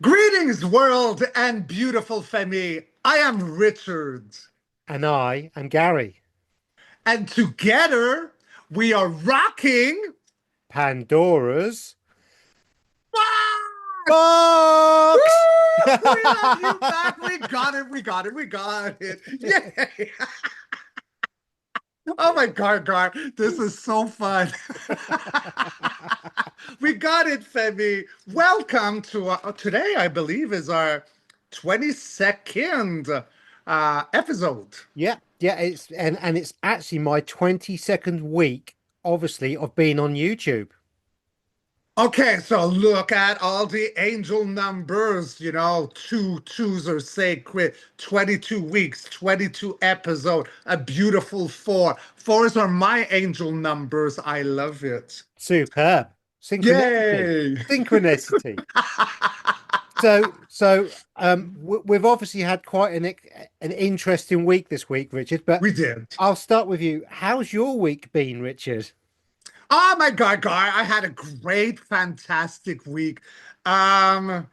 Greetings, world and beautiful Femi. I am Richard, And I am Gary. and together we are rocking. Pandora's Box! box. Woo! We love you back. We got it. We got it. We got it. Yay! Oh my God, Gar, this is so fun. We got it, Femi. Welcome to today. I believe is our 22nd episode. Yeah, and it's actually my 22nd week, obviously, of being on YouTube. Okay, so look at all the angel numbers, two twos are sacred, 22 weeks, 22 episode, a beautiful four. Fours are my angel numbers. I love it. Superb. Synchronicity. Yay! Synchronicity. We've obviously had quite an interesting week this week, Richard, but We did. I'll start with you. How's your week been, Richard? Oh my God, Gar, I had a great, fantastic week. Um,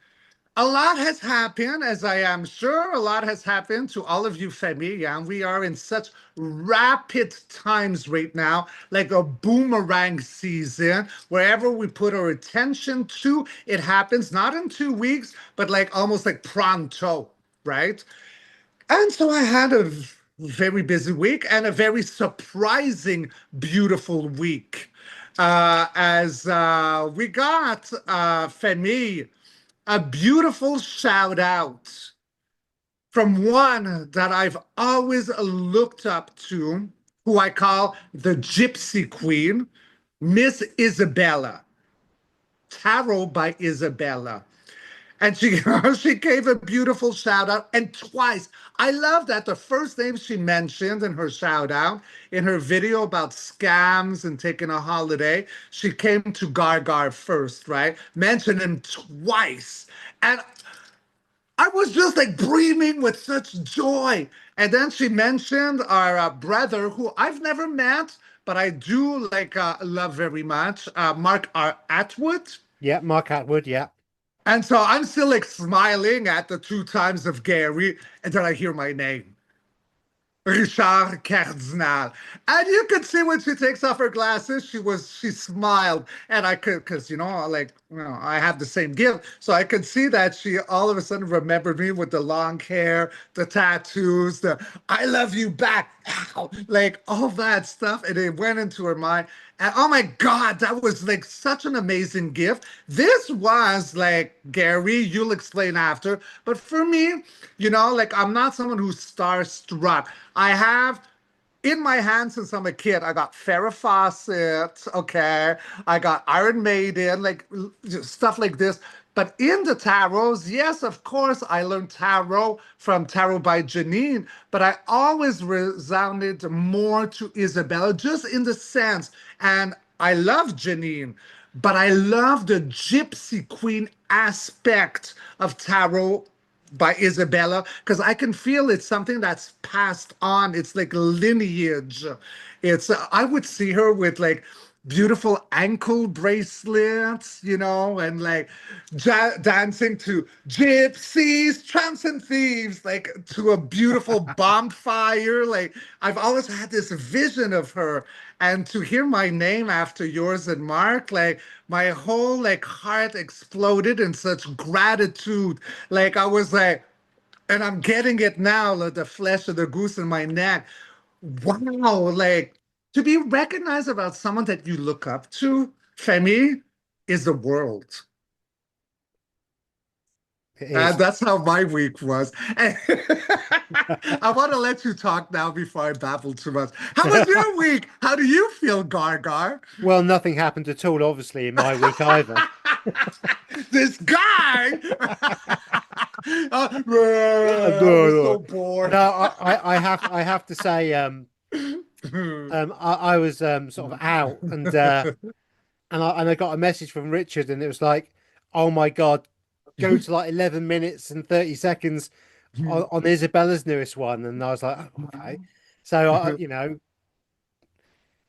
A lot has happened, as I am sure a lot has happened to all of you, Femi. Yeah, we are in such rapid times right now, like a boomerang season. Wherever we put our attention to, it happens not in 2 weeks, but like almost like pronto, right? And so I had a very busy week and a very surprising, beautiful week. As we got Femi a beautiful shout out from one that I've always looked up to, who I call the Gypsy Queen, Miss Isabella. Tarot by Isabella. And she she gave a beautiful shout out. And twice, I love that the first name she mentioned in her shout out, in her video about scams and taking a holiday, she came to Gargar first, right? Mentioned him twice. And I was just like breathing with such joy. And then she mentioned our brother, who I've never met, but I do like love very much, Mark Atwood. Yeah, Mark Atwood. Yeah. And so I'm still like smiling at the two times of Gary, and then I hear my name. Richard Cardinal. And you could see when she takes off her glasses, she smiled. And I could, because I have the same gift. So I could see that she all of a sudden remembered me with the long hair, the tattoos, the I love you back, ow, like all that stuff. And it went into her mind. And oh my God, that was like such an amazing gift. This was like, Gary, you'll explain after. But for me, like I'm not someone who's starstruck. I have in my hand since I'm a kid. I got Farrah Fawcett, okay. I got Iron Maiden, like stuff like this. But in the tarots, yes, of course, I learned tarot from Tarot by Janine, but I always resounded more to Isabella, just in the sense, and I love Janine, but I love the Gypsy Queen aspect of tarot by Isabella because I can feel it's something that's passed on. It's like lineage. It's I would see her with like beautiful ankle bracelets, and like dancing to gypsies, tramps and thieves, like to a beautiful bonfire. Like I've always had this vision of her, and to hear my name after yours and Mark, like my whole like heart exploded in such gratitude. Like I was like, and I'm getting it now, like the flesh of the goose in my neck. Wow, like to be recognized about someone that you look up to, Femi, is the world. It And is. that's how my week was. And I want to let you talk now before I babble too much. How was your week? How do you feel, Gar? Well, nothing happened at all, obviously, in my week either. This guy. I was No, so bored. I have to say, I was sort of out, and I got a message from Richard, and it was like, "Oh my God, go to like 11 minutes and 30 seconds on Isabella's newest one," and I was like, oh, "Okay." So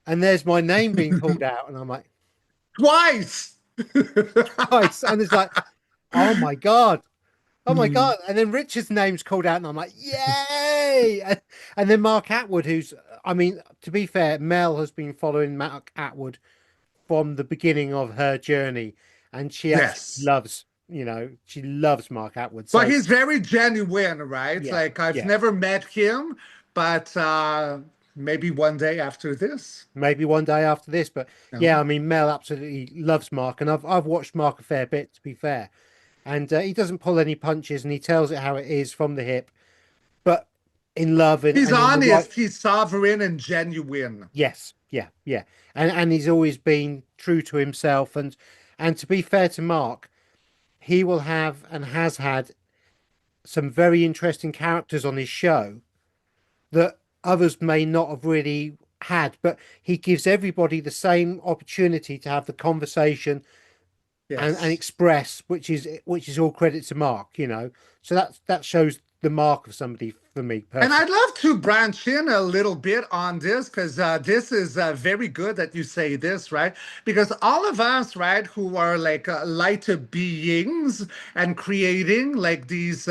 and there's my name being called out, and I'm like, Twice. "Twice," and it's like, oh my God. Oh my Hmm. God. And then Richard's name's called out, and I'm like, yay. And then Mark Atwood, who's, I mean, to be fair, Mel has been following Mark Atwood from the beginning of her journey, and she absolutely Yes. loves, she loves Mark Atwood. But So, he's very genuine, right? yeah, Like I've yeah. never met him, but maybe one day after this. Maybe one day after this, but No. yeah, I mean, Mel absolutely loves Mark, and I've watched Mark a fair bit, to be fair, and he doesn't pull any punches, and he tells it how it is from the hip, but in love He's and in the right. honest, he's sovereign and genuine. Yes, yeah, yeah, and he's always been true to himself, and to be fair to Mark, he will have and has had some very interesting characters on his show that others may not have really had, but he gives everybody the same opportunity to have the conversation and Yes. express, which is all credit to Mark, So that shows the mark of somebody for me And personally. I'd love to branch in a little bit on this because this is very good that you say this, right? Because all of us, right, who are like lighter beings and creating like these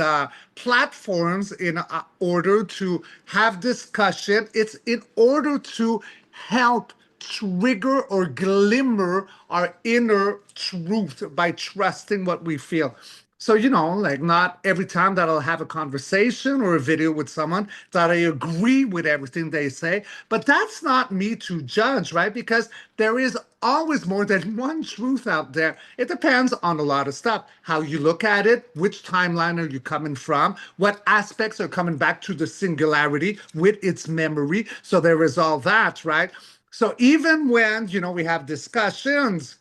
platforms in order to have discussion, it's in order to help trigger or glimmer our inner truth by trusting what we feel. So, like not every time that I'll have a conversation or a video with someone that I agree with everything they say, but that's not me to judge, right? Because there is always more than one truth out there. It depends on a lot of stuff. How you look at it, which timeline are you coming from, what aspects are coming back to the singularity with its memory. So there is all that, right? So even when, we have discussions,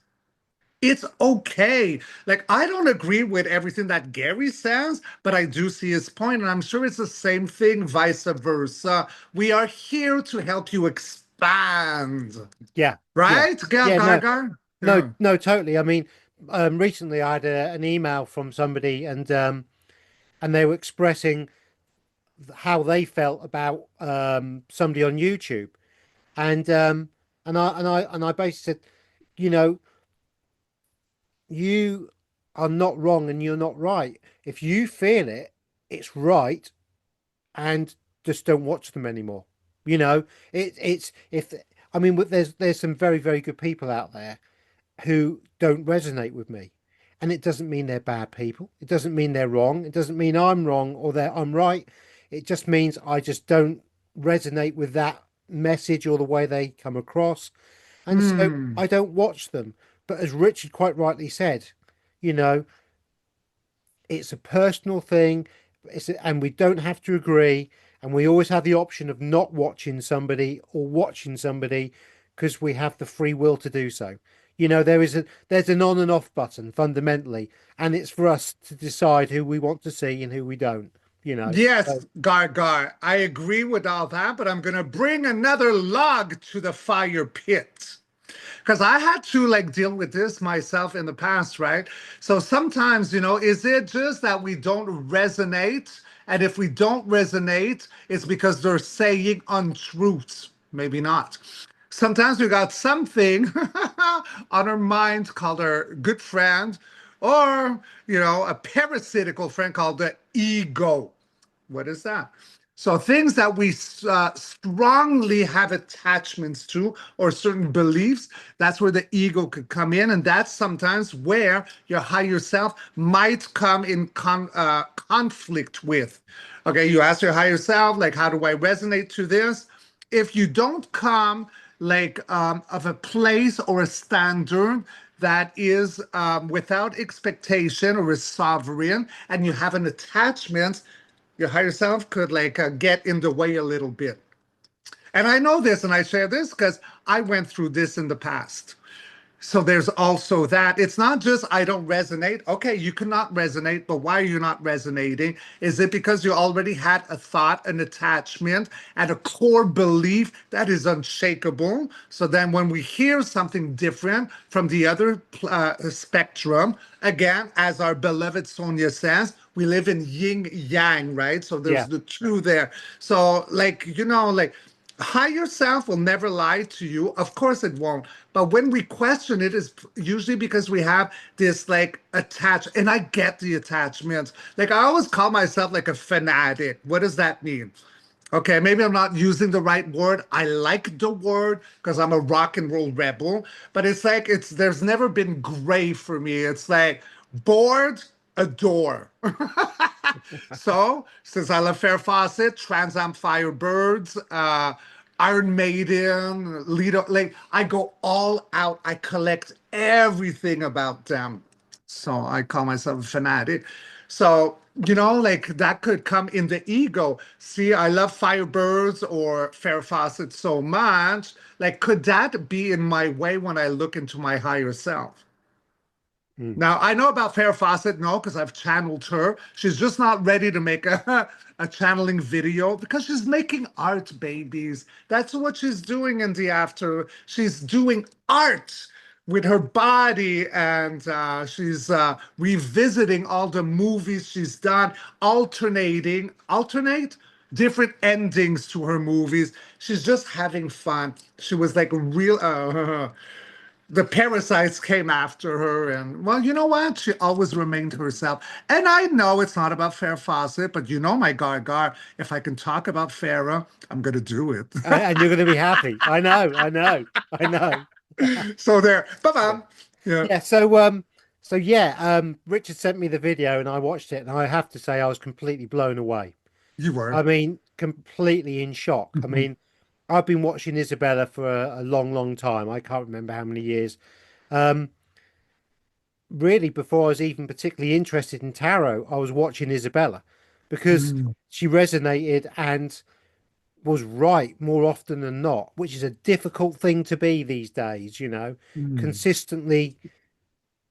it's okay. Like, I don't agree with everything that Gary says, but I do see his point, and I'm sure it's the same thing, vice versa. We are here to help you expand, Yeah, yeah, right? Gar, yeah. gar, No, gar. no, Yeah. no, totally. I mean, recently I had an email from somebody, and they were expressing how they felt about somebody on YouTube, and I basically said, you know, you are not wrong and you're not right. If you feel it, it's right, and just don't watch them anymore. It's if I mean, there's some very very good people out there who don't resonate with me, and it doesn't mean they're bad people. It doesn't mean they're wrong. It doesn't mean I'm wrong or that I'm right. It just means I just don't resonate with that message or the way they come across, and so Hmm. I don't watch them. But as Richard quite rightly said, you know, it's a personal thing. And we don't have to agree. And we always have the option of not watching somebody or watching somebody because we have the free will to do so. There's an on and off button fundamentally, and it's for us to decide who we want to see and who we don't. So Yes, Gar Gar, I agree with all that, but I'm gonna bring another log to the fire pit. Because I had to like deal with this myself in the past, right? So sometimes, is it just that we don't resonate? And if we don't resonate, it's because they're saying untruths. Maybe not. Sometimes we got something on our mind called our good friend, or, a parasitical friend called the ego. What is that? So things that we strongly have attachments to or certain beliefs, that's where the ego could come in. And that's sometimes where your higher self might come in conflict with. Okay, you ask your higher self, like, how do I resonate to this? If you don't come like of a place or a standard that is without expectation or is sovereign and you have an attachment, your higher self could like get in the way a little bit. And I know this and I share this because I went through this in the past. So there's also that. It's not just I don't resonate. Okay, you cannot resonate, but why are you not resonating? Is it because you already had a thought, an attachment, and a core belief that is unshakable? So then when we hear something different from the other spectrum, again, as our beloved Sonia says, we live in yin yang, right? So there's yeah, the two there. So like, like higher self will never lie to you. Of course it won't. But when we question it is usually because we have this like attach and I get the attachments. Like I always call myself like a fanatic. What does that mean? Okay, maybe I'm not using the right word. I like the word because I'm a rock and roll rebel, but it's like it's there's never been gray for me. It's like bored, adore. So, since I love Fair Fawcett, Trans Am Firebirds, Iron Maiden, Lido, like I go all out. I collect everything about them. So I call myself a fanatic. So, like that could come in the ego. See, I love Firebirds or Fair Fawcett so much. Like, could that be in my way when I look into my higher self? Mm. Now, I know about Farrah Fawcett, no, because I've channeled her. She's just not ready to make a channeling video because she's making art, babies. That's what she's doing in the after. She's doing art with her body and she's revisiting all the movies she's done, alternate different endings to her movies. She's just having fun. She was like real. The parasites came after her, and well, you know what? She always remained herself. And I know it's not about Farrah Fawcett, but you know my Gargar. If I can talk about Farrah, I'm gonna do it. And you're going to be happy. I know, I know, I know. So there, Yeah. bam, yeah, Yeah, so yeah, Richard sent me the video and I watched it and I have to say I was completely blown away. you I were. mean, completely in shock. I mean, I've been watching Isabella for a long, long time. I can't remember how many years. Um, really, before I was even particularly interested in tarot, I was watching Isabella because Mm, she resonated and was right more often than not, which is a difficult thing to be these days, mm. consistently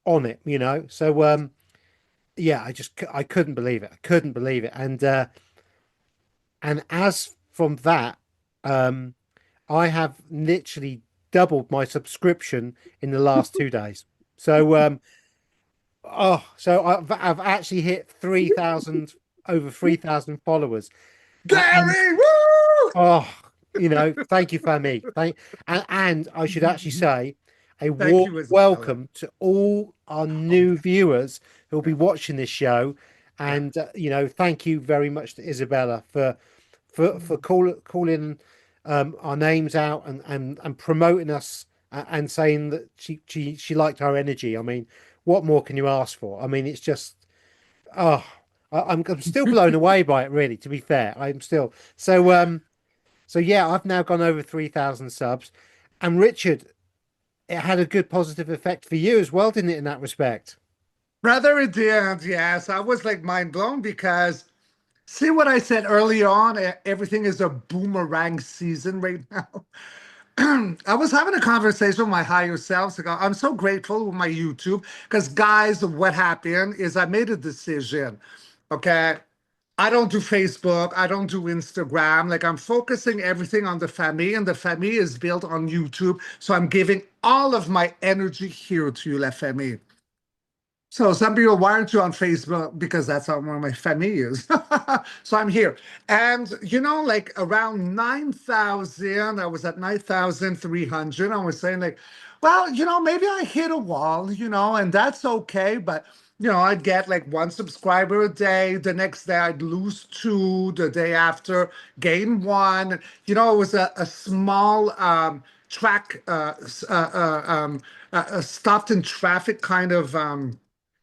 on it, So yeah, I couldn't believe it. I couldn't believe it. And as from that, um I have literally doubled my subscription in the last 2 days. So I've actually hit 3,000 over 3,000 followers. And Gary, woo! oh, thank you, Fami. And I should actually say a Thank warm you, Isabella. welcome to all our Oh, new viewers who'll be yeah, watching this show. yeah. And thank you very much to Isabella for calling our names out and promoting us and saying that she liked our energy. I mean, what more can you ask for? I mean, it's just oh, I'm still blown away by it. Really, to be fair, I'm still so yeah, I've now gone over 3,000 subs. And Richard, it had a good positive effect for you as well, didn't it, in that respect? Brother, it did. Yes, I was like mind blown because see what I said early on? Everything is a boomerang season right now. I was having a conversation with my higher self. Like, I'm so grateful with my YouTube because, guys, what happened is I made a decision. Okay. I don't do Facebook. I don't do Instagram. Like, I'm focusing everything on the family, and the family is built on YouTube. So I'm giving all of my energy here to you, La Famille. So some people, why aren't you on Facebook? Because that's how where my family is. So I'm here. And like around 9,000, I was at 9,300. I was saying like, well, maybe I hit a wall, and that's okay. But I'd get like one subscriber a day. The next day I'd lose two. The day after, gain one. It was a small track stopped in traffic kind of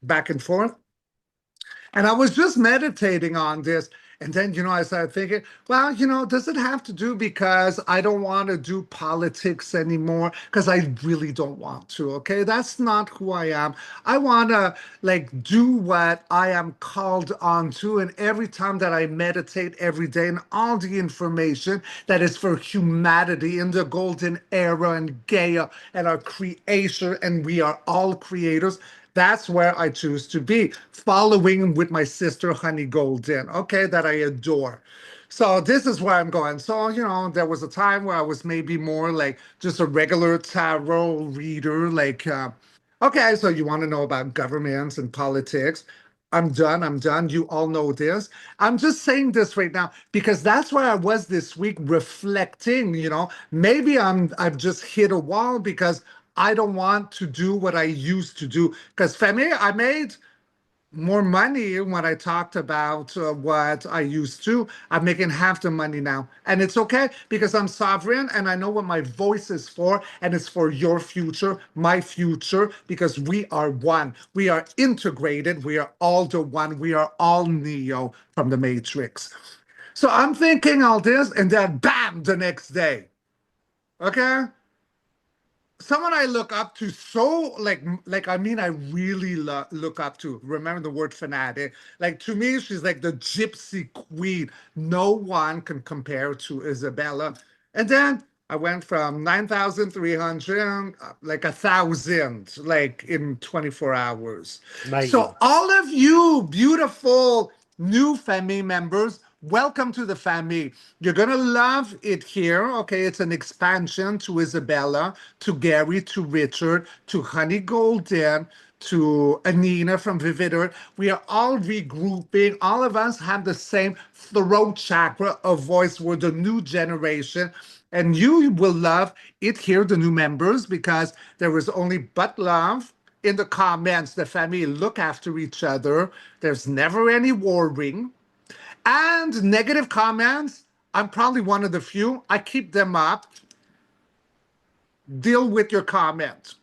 back and forth. And I was just meditating on this. And then, I started thinking, well, does it have to do because I don't want to do politics anymore? Because I really don't want to. Okay. That's not who I am. I want to like do what I am called on to. And every time that I meditate every day and all the information that is for humanity in the golden era and Gaia and our creator, and we are all creators. That's where I choose to be, following with my sister Honey Golden, okay, that I adore. So this is where I'm going. So, there was a time where I was maybe more like just a regular tarot reader, like, okay, so you want to know about governments and politics. I'm done. I'm done. You all know this. I'm just saying this right now because that's where I was this week reflecting, maybe I've just hit a wall because I don't want to do what I used to do. Because for me, I made more money when I talked about what I used to. I'm making half the money now. And it's okay because I'm sovereign and I know what my voice is for. And it's for your future, my future, because we are one. We are integrated. We are all the one. We are all Neo from the Matrix. So I'm thinking all this and then bam, the next day. Okay? Someone I look up to so like I mean I really look up to. Remember the word fanatic. Like to me, she's like the gypsy queen. No one can compare to Isabella. And then I went from 9,300 like 1,000 like in 24 hours. Amazing. So all of you beautiful new family members, welcome to the family. You're gonna love it here. Okay, it's an expansion to Isabella, to Gary, to Richard, to Honey Golden, to Anina from Vivid Earth. We are all regrouping. All of us have the same throat chakra of voice. We're the new generation. And you will love it here, the new members, because there is only but love in the comments. The family look after each other. There's never any warring. And negative comments, I'm probably one of the few. I keep them up. Deal with your comments.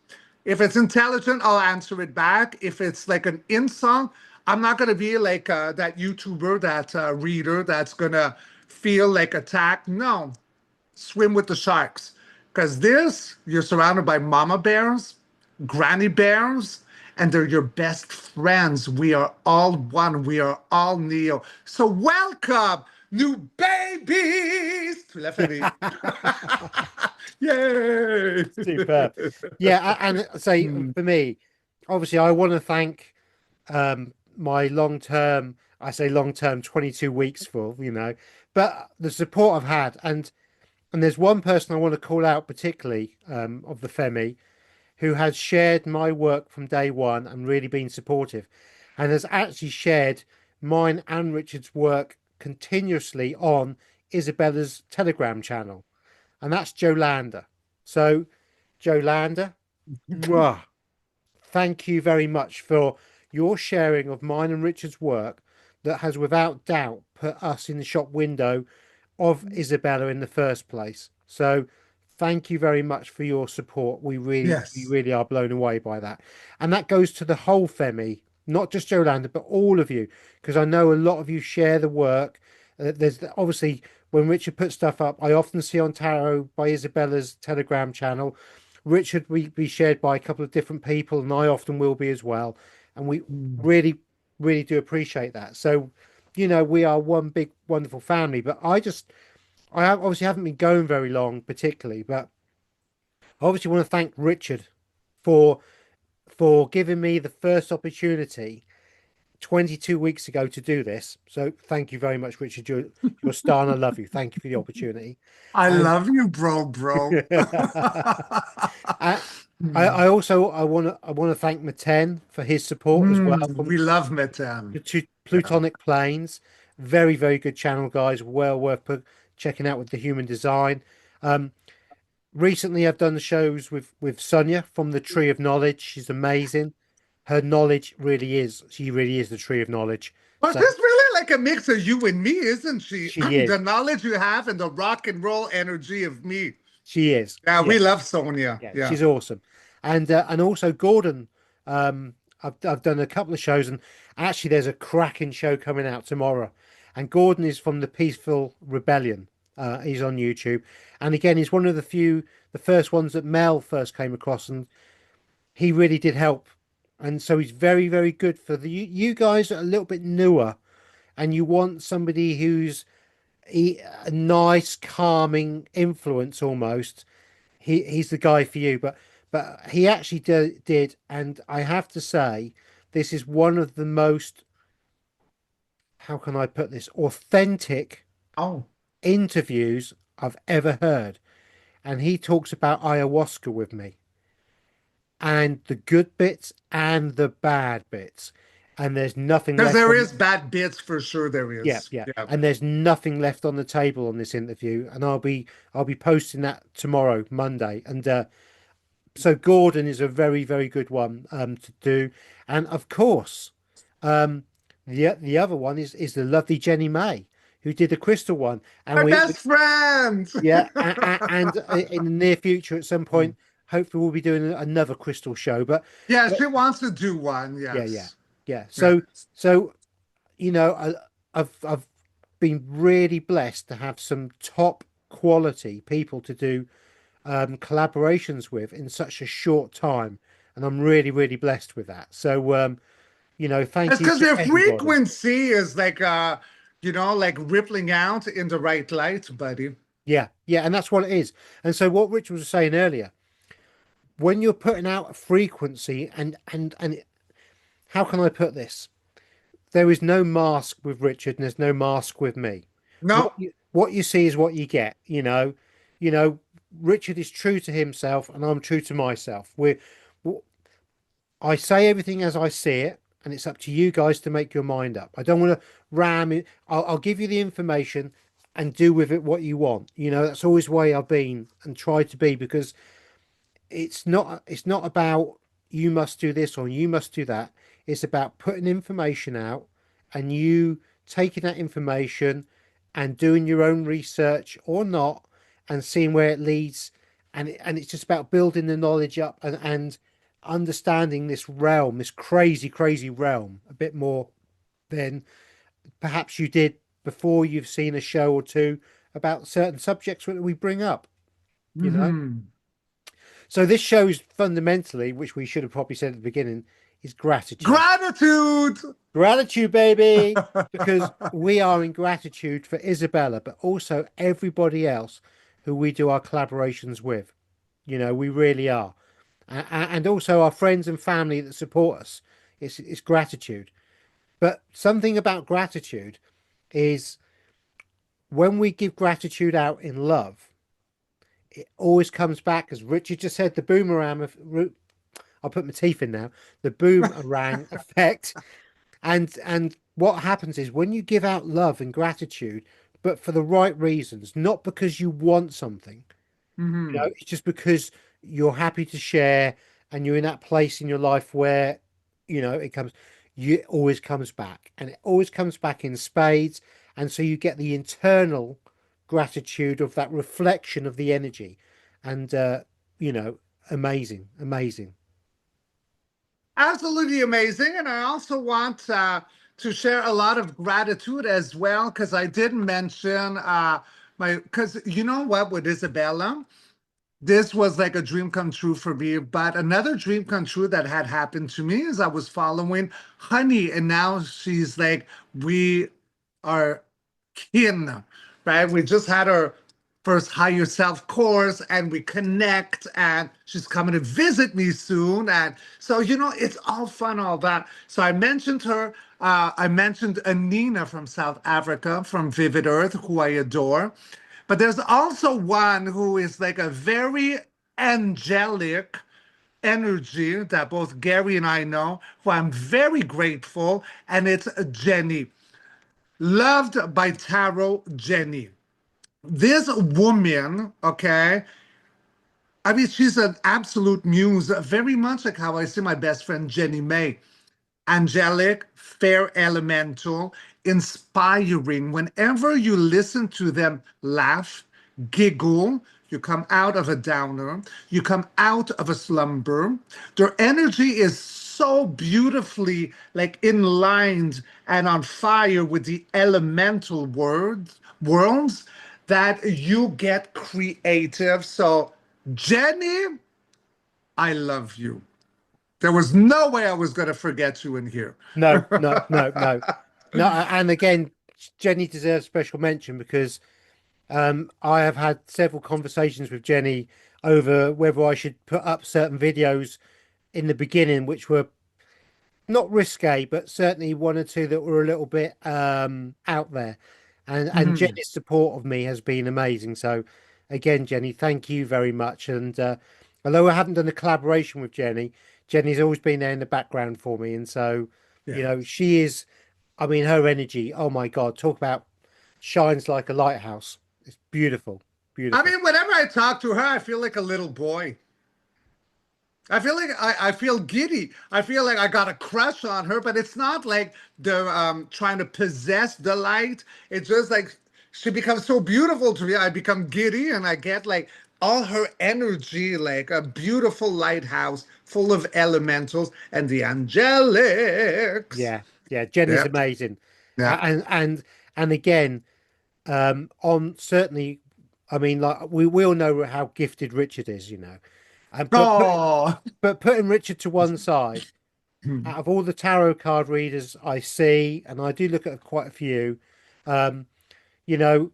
If it's intelligent, I'll answer it back. If it's like an insult, I'm not going to be like that YouTuber, that reader that's going to feel like attacked. No, swim with the sharks. Because this, you're surrounded by mama bears, granny bears, and they're your best friends. We are all one. We are all Neo. So welcome, new babies, to La Famille. Yay! Superb. Yeah, and say Hmm. for me, obviously, I want to thank my long term. I say long term, 22 weeks for but the support I've had, and there's one person I want to call out particularly of the Femi who has shared my work from day one and really been supportive, and has actually shared mine and Richard's work continuously on Isabella's Telegram channel, and that's Jolanda. So, Jolanda, mwah, thank you very much for your sharing of mine and Richard's work that has without doubt put us in the shop window of Isabella in the first place. So thank you very much for your support. We Yes. really are blown away by that. And that goes to the whole Femi, not just Jolanda, but all of you, because I know a lot of you share the work. There's obviously when Richard puts stuff up, I often see on Tarot by Isabella's Telegram channel. Richard will be shared by a couple of different people, and I often will be as well. And we Mm. really, really do appreciate that. So, we are one big, wonderful family. But obviously haven't been going very long, particularly, but I obviously want to thank Richard for giving me the first opportunity 22 weeks ago to do this. So thank you very much, Richard. You're a star, and I love you. Thank you for the opportunity. I And love you, bro. I, Mm. I also I want to thank Maten for his support as well from We love Metan. the two Yeah. Plutonic Planes. Very, very good channel, guys. Well worth checking out with the human design. Um, Recently, I've done the shows with Sonia from the Tree of Knowledge. She's amazing. Her knowledge really is. She really is the Tree of Knowledge. But So this really like a mix of you and me, isn't she? she The is. knowledge you have and the rock and roll energy of me. She is. Yeah, Yeah. we love Sonia. Yeah. Yeah. She's awesome. And also Gordon. I've done a couple of shows, and actually there's a cracking show coming out tomorrow. And Gordon is from the Peaceful Rebellion. He's on YouTube, and again, he's one of the first ones that Mel first came across, and he really did help. And so he's very, very good for you guys that are a little bit newer, and you want somebody who's a nice, calming influence almost. He's the guy for you. But he actually did, and I have to say, this is one of the most, how can I put this, authentic Oh. interviews I've ever heard. And he talks about ayahuasca with me, and the good bits and the bad bits. and there's nothing Because left there on. is bad bits for sure. There Yeah, is. yeah, Yeah. and there's nothing left on the table on this interview, and I'll be posting that tomorrow, Monday, and so Gordon is a very, very good one to do, and of course, um, the other one is the lovely Jenny May who did the crystal one, and My we best friend. yeah, and in the near future at some point, hopefully we'll be doing another crystal show, Yeah, but she wants to do one. yeah, yeah, Yes. yeah. Yeah. So you know, I've been really blessed to have some top quality people to do collaborations with in such a short time, and I'm really, really blessed with that. So, thank It's you because to their everybody. frequency is like like rippling out in the right light, buddy. Yeah, yeah, and that's what it is. And so, what Richard was saying earlier, when you're putting out a frequency, and how can I put this? There is no mask with Richard, and there's no mask with me. What No. you see is what you get. You know. Richard is true to himself, and I'm true to myself. I say everything as I see it, and it's up to you guys to make your mind up. I don't want to ram it. I'll give you the information and do with it what you want. That's always the way I've been and tried to be, because it's not about you must do this or you must do that. It's about putting information out and you taking that information and doing your own research or not and seeing where it leads. And it's just about building the knowledge up and understanding this realm, this crazy, crazy realm a bit more than perhaps you did before you've seen a show or two about certain subjects that we bring up, you know? Hmm. So this shows fundamentally, which we should have probably said at the beginning, is gratitude. Gratitude. Gratitude, baby, because we are in gratitude for Isabella, but also everybody else who we do our collaborations with. We really are. And also our friends and family that support us. It's gratitude. But something about gratitude is when we give gratitude out in love, it always comes back, as Richard just said, the boomerang of I'll put my teeth in now, the boomerang effect. And what happens is when you give out love and gratitude, but for the right reasons, not because you want something, Hmm. it's just because you're happy to share and you're in that place in your life where, it always comes back, and it always comes back in spades. And so you get the internal gratitude of that reflection of the energy. And, you know, amazing, amazing. Absolutely amazing. And I also want to share a lot of gratitude as well, because I did mention because you know what, with Isabella, this was like a dream come true for me. But another dream come true that had happened to me is I was following Honey, and now she's like, we are kin, right? We just had our first higher self course and we connect, and she's coming to visit me soon. And so, it's all fun, all that. So I mentioned her. I mentioned Anina from South Africa, from Vivid Earth, who I adore. But there's also one who is like a very angelic energy that both Gary and I know, who I'm very grateful, and it's Jenny. Loved by Tarot Jenny. This woman, okay, I mean, she's an absolute muse, very much like how I see my best friend Jenny May. Angelic, fair elemental, inspiring. Whenever you listen to them laugh, giggle, you come out of a downer, you come out of a slumber. Their energy is so beautifully like in lines and on fire with the elemental worlds that you get creative. So, Jenny, I love you. There was no way I was going to forget you in here. No, no, no, no, no. And again, Jenny deserves special mention because I have had several conversations with Jenny over whether I should put up certain videos in the beginning, which were not risque, but certainly one or two that were a little bit out there. And Mhm. Jenny's support of me has been amazing. So again, Jenny, thank you very much. And although I haven't done a collaboration with Jenny, Jenny's always been there in the background for me. And so You Yeah. know, she is, I mean, her energy, oh my God, talk about shines like a lighthouse. It's beautiful, I beautiful. mean, whenever I talk to her, I feel like a little boy. I feel like I feel giddy. I feel like I got a crush on her, but it's not like the trying to possess the light. It's just like she becomes so beautiful to me. I become giddy and I get like all her energy, like a beautiful lighthouse full of elementals and the angelics. Yeah, yeah, Jenny's Yeah, amazing. yeah. And again, on certainly, I mean, like we all know how gifted Richard is, you know. And Oh, but putting Richard to one side, out of all the tarot card readers I see, and I do look at quite a few, um, you know,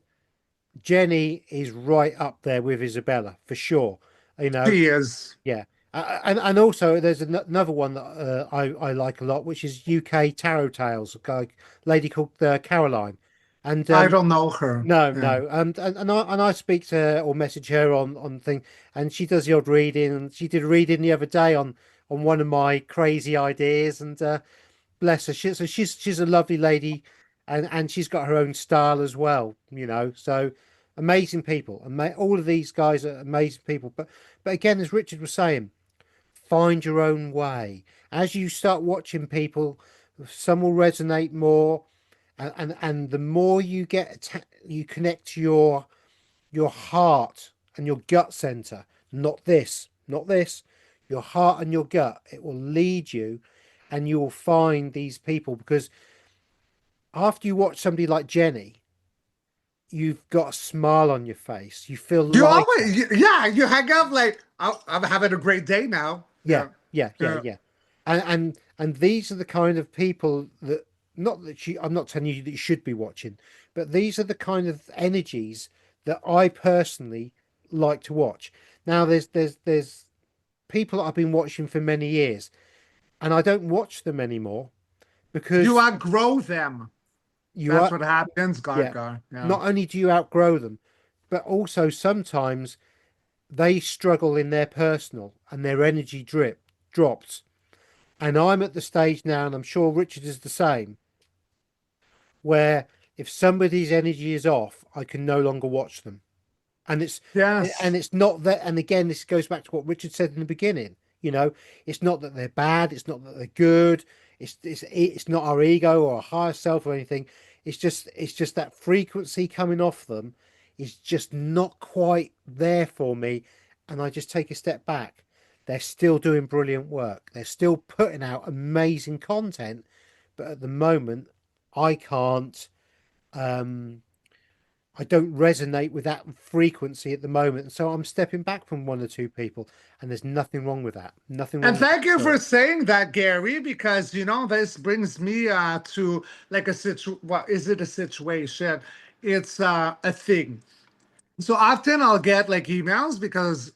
Jenny is right up there with Isabella for sure. You know, she is. yeah. And also there's another one that I like a lot, which is UK Tarot Tales, a lady called Caroline, and I don't know her. no, Yeah. no, and I speak to her or message her on thing, and she does the odd reading, and she did a reading the other day on one of my crazy ideas, and bless her, she's a lovely lady, and she's got her own style as well, you know. So amazing people, all of these guys are amazing people, but again, as Richard was saying, find your own way. As you start watching people, some will resonate more, and the more you you connect to your heart and your gut center, not this, your heart and your gut. It will lead you, and you will find these people because after you watch somebody like Jenny, you've got a smile on your face. You feel You lighter. always, yeah, you hang up like, I'm having a great day now. Yeah, Yeah, yeah, yeah, yeah. yeah. And these are the kind of people that, not that I'm not telling you that you should be watching, but these are the kind of energies that I personally like to watch. Now there's people that I've been watching for many years, and I don't watch them anymore You because outgrow them. you That's are, what happens, yeah, Gargar. Yeah. not only do you outgrow them, but also sometimes they struggle in their personal and their energy drops. And I'm at the stage now, and I'm sure Richard is the same, where if somebody's energy is off, I can no longer watch them. And Yes. it's not that, and again, this goes back to what Richard said in the beginning. You know, it's not that they're bad, it's not that they're good, it's not our ego or our higher self or anything. It's just that frequency coming off them is just not quite there for me, and I just take a step back. They're still doing brilliant work. They're still putting out amazing content, but at the moment, I can't. Um, I don't resonate with that frequency at the moment. So I'm stepping back from one or two people, and there's nothing wrong with that. Nothing And wrong with it thank you at for all. saying that, Gary, because this brings me to like a what is it a situation? It's a thing. So often I'll get like emails because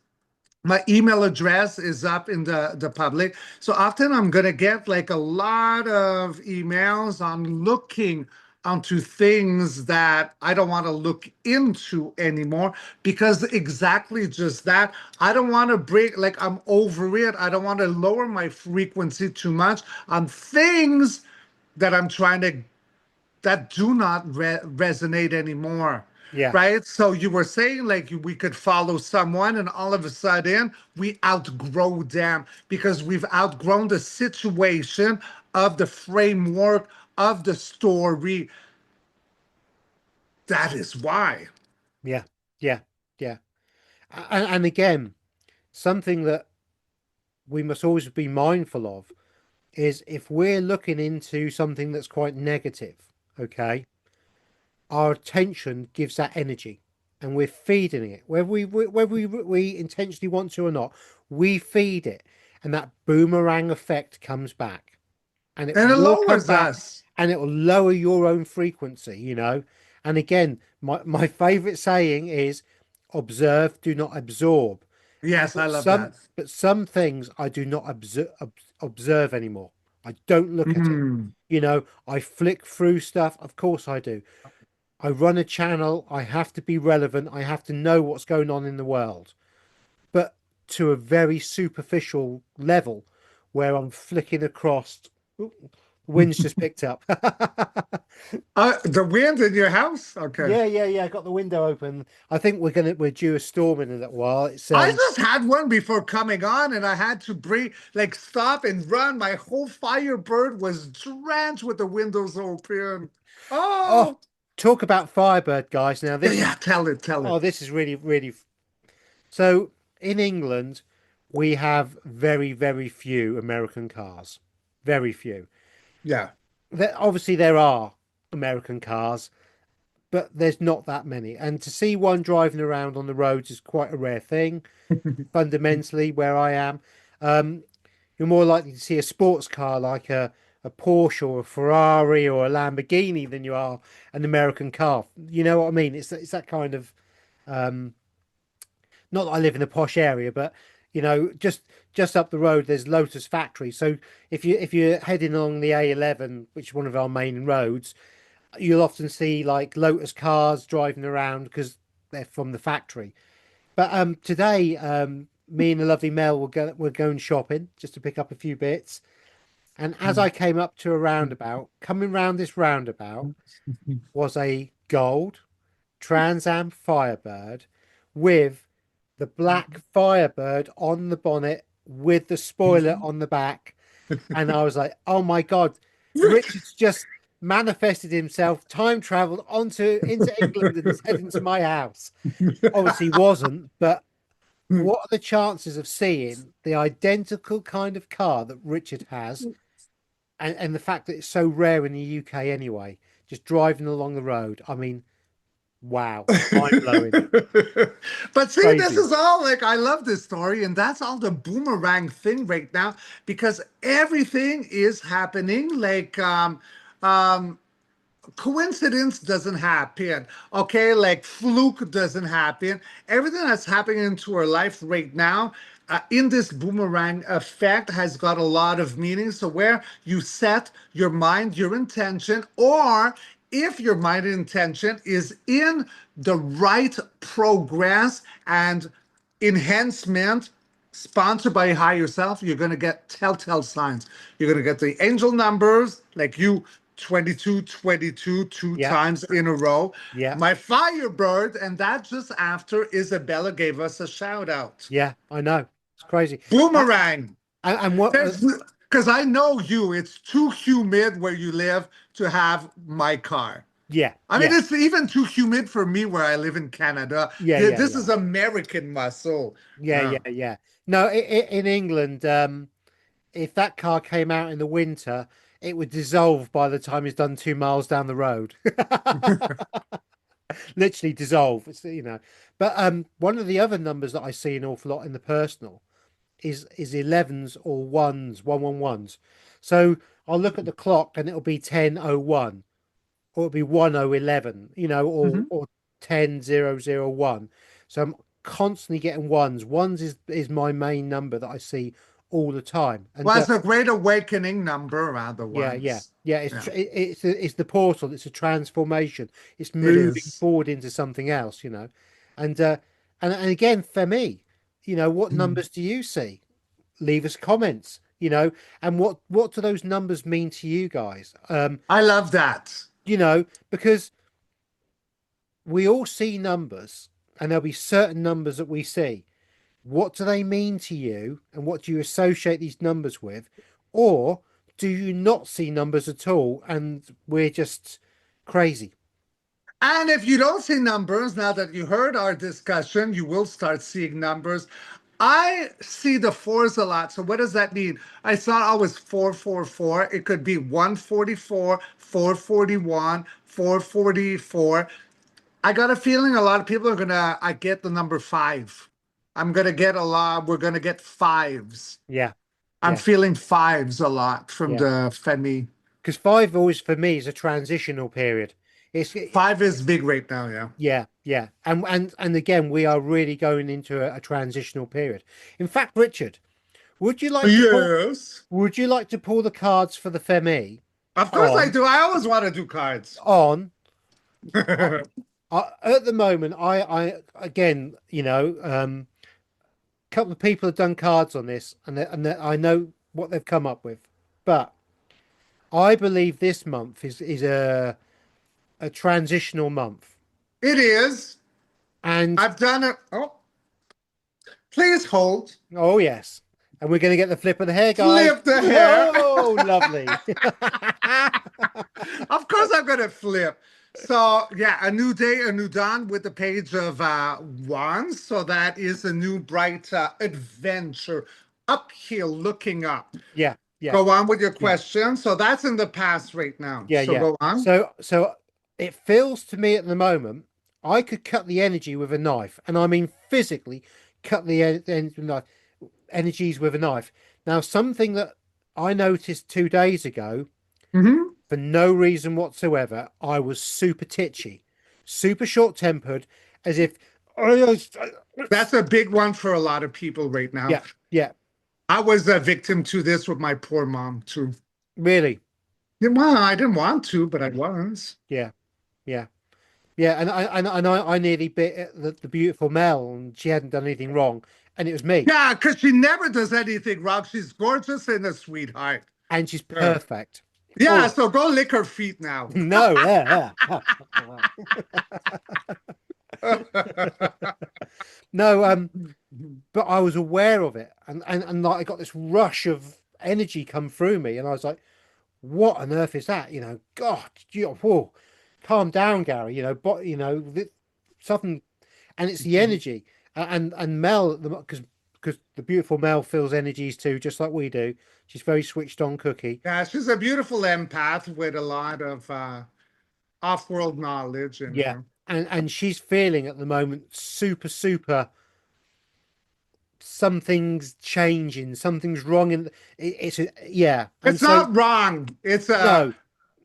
my email address is up in the public. So often I'm gonna get like a lot of emails on looking onto things that I don't want to look into anymore because exactly just that. I don't want to break, like I'm over it. I don't want to lower my frequency too much on things that I'm trying to that do not resonate anymore. Yeah, Right. So you were saying like we could follow someone and all of a sudden we outgrow them because we've outgrown the situation of the framework of the story. That is why. yeah, yeah, yeah. And again, something that we must always be mindful of is if we're looking into something that's quite negative, okay, our attention gives that energy, and we're feeding it, whether we intentionally want to or not. We feed it, and that boomerang effect comes back, and it And it will come lowers back, us. and it will lower your own frequency, you know. And again, my favorite saying is observe, do not absorb. Yes, I but love some that. but some things I do not observe anymore. I don't look at it, Mm. you know. I flick through stuff, of course I do. I run a channel, I have to be relevant, I have to know what's going on in the world, but to a very superficial level where I'm flicking across Wind's just picked up. The wind in your house? Okay. Yeah. I got the window open. I think we're due a storm in a little while. It's I just had one before coming on, and I had to breathe, like stop and run. My whole Firebird was drenched with the windows open. oh, Oh, talk about Firebird, guys. Now yeah, this is yeah. Tell it, tell it. this is really so in England we have very few American cars. Very few. Yeah. Obviously there are American cars, but there's not that many. And to see one driving around on the roads is quite a rare thing, fundamentally, where I am. Um, you're more likely to see a sports car like a Porsche or a Ferrari or a Lamborghini than you are an American car. You know what I mean? It's that kind of not that I live in a posh area, but just up the road there's Lotus factory. So if you're heading along the A11, which is one of our main roads, you'll often see like Lotus cars driving around because they're from the factory. But today, me and the lovely Mel were going shopping just to pick up a few bits. And as I came up to a roundabout, coming round this roundabout was a gold Trans Am Firebird with the black Firebird on the bonnet with the spoiler on the back. And I was like, oh my God, Richard's just manifested himself, time traveled onto into England and is heading to my house. Obviously wasn't, but what are the chances of seeing the identical kind of car that Richard has, and the fact that it's so rare in the UK anyway, just driving along the road? I mean, wow, mind blowing, But see, this crazy. is all like I love this story, and that's all the boomerang thing right now because everything is happening um coincidence doesn't happen. Okay, like fluke doesn't happen. Everything that's happening into our life right now, in this boomerang effect, has got a lot of meaning. So where you set your mind, your intention, or if your mind and intention is in the right progress and enhancement sponsored by higher self, you're going to get telltale signs. You're going to get the angel numbers, like you 2222 two Yeah, times in a row. yeah, My Firebird, and that just after Isabella gave us a shout out. yeah. I know it's crazy. And, Boomerang. and what? There's because I know you, it's too humid where you live to have my car. Yeah, I mean, yeah, it's even too humid for me where I live in Canada. yeah, yeah, This yeah, is American muscle. yeah. No, in England, if that car came out in the winter, it would dissolve by the time it's done 2 miles down the road. Literally dissolve. But one of the other numbers that I see an awful lot in the personal is 11s or ones, 111s. So I'll look at the clock and it'll be 10:01, or it'll be 10:11, Mhm. or 10:001. So I'm constantly getting ones. Ones is my main number that I see all the time. And Well, it's a great awakening number, other ones. yeah. Yeah, It's the portal. It's a transformation. It's it moving is. forward into something else. And and again, for me, what numbers do you see? Leave us comments. And what do those numbers mean to you guys? I love that. Because we all see numbers, and there'll be certain numbers that we see. What do they mean to you, and what do you associate these numbers with? Or do you not see numbers at all, and we're just crazy? And if you don't see numbers, now that you heard our discussion, you will start seeing numbers. I see the fours a lot. So what does that mean? It's not always 444. It could be 144, 441, 444. I got a feeling a lot of people are gonna I get the number five. I'm gonna get a lot, we're gonna get fives. Yeah, I'm yeah, feeling fives a lot from yeah. the Femi. Because five always for me is a transitional period. Five is big right now, yeah. Yeah. And again, we are really going into a transitional period. In fact, Richard, would you like to pull Yes. would you like to pull the cards for the Femi Of course I on do. I always want to do cards. on at the moment? I again, a couple of people have done cards on this, and I know what they've come up with, but I believe this month is a transitional month. It is. And I've done it. Oh, please hold. oh yes. And we're gonna get the flip of the hair, guys. Flip the hair. Oh, lovely. Of course, I'm gonna flip. So yeah, a new day, a new dawn with the page of wands. So that is a new bright adventure, uphill, looking up. Yeah, yeah, Go on with your yeah, question. So that's in the past right now. yeah, So yeah. go on. So it feels to me at the moment I could cut the energy with a knife, and I mean physically cut the knife energies with a knife. Now, something that I noticed 2 days ago, Hmm. for no reason whatsoever, I was super titchy, super short-tempered, as if, That's a big one for a lot of people right now. yeah, yeah, I was a victim to this with my poor mom too. really, Yeah, well, I didn't want to, but I was. yeah, yeah, yeah, and I nearly bit the beautiful Mel, and she hadn't done anything wrong, and it was me, Yeah, because she never does anything wrong. She's gorgeous and a sweetheart. and she's Yeah. perfect. Yeah, Oh so go lick her feet now. no, yeah, no, but I was aware of it, and like I got this rush of energy come through me, and I was like, what on earth is that? God, whoa, calm down, Gary. But something, and it's the energy, and Mel, because the beautiful Mel feels energies too, just like we do. She's very switched on cookie. Yeah, she's a beautiful empath with a lot of off-world knowledge in Yeah, her. and she's feeling at the moment super super. Something's changing. Something's wrong it's yeah, and It's so not wrong. It's no.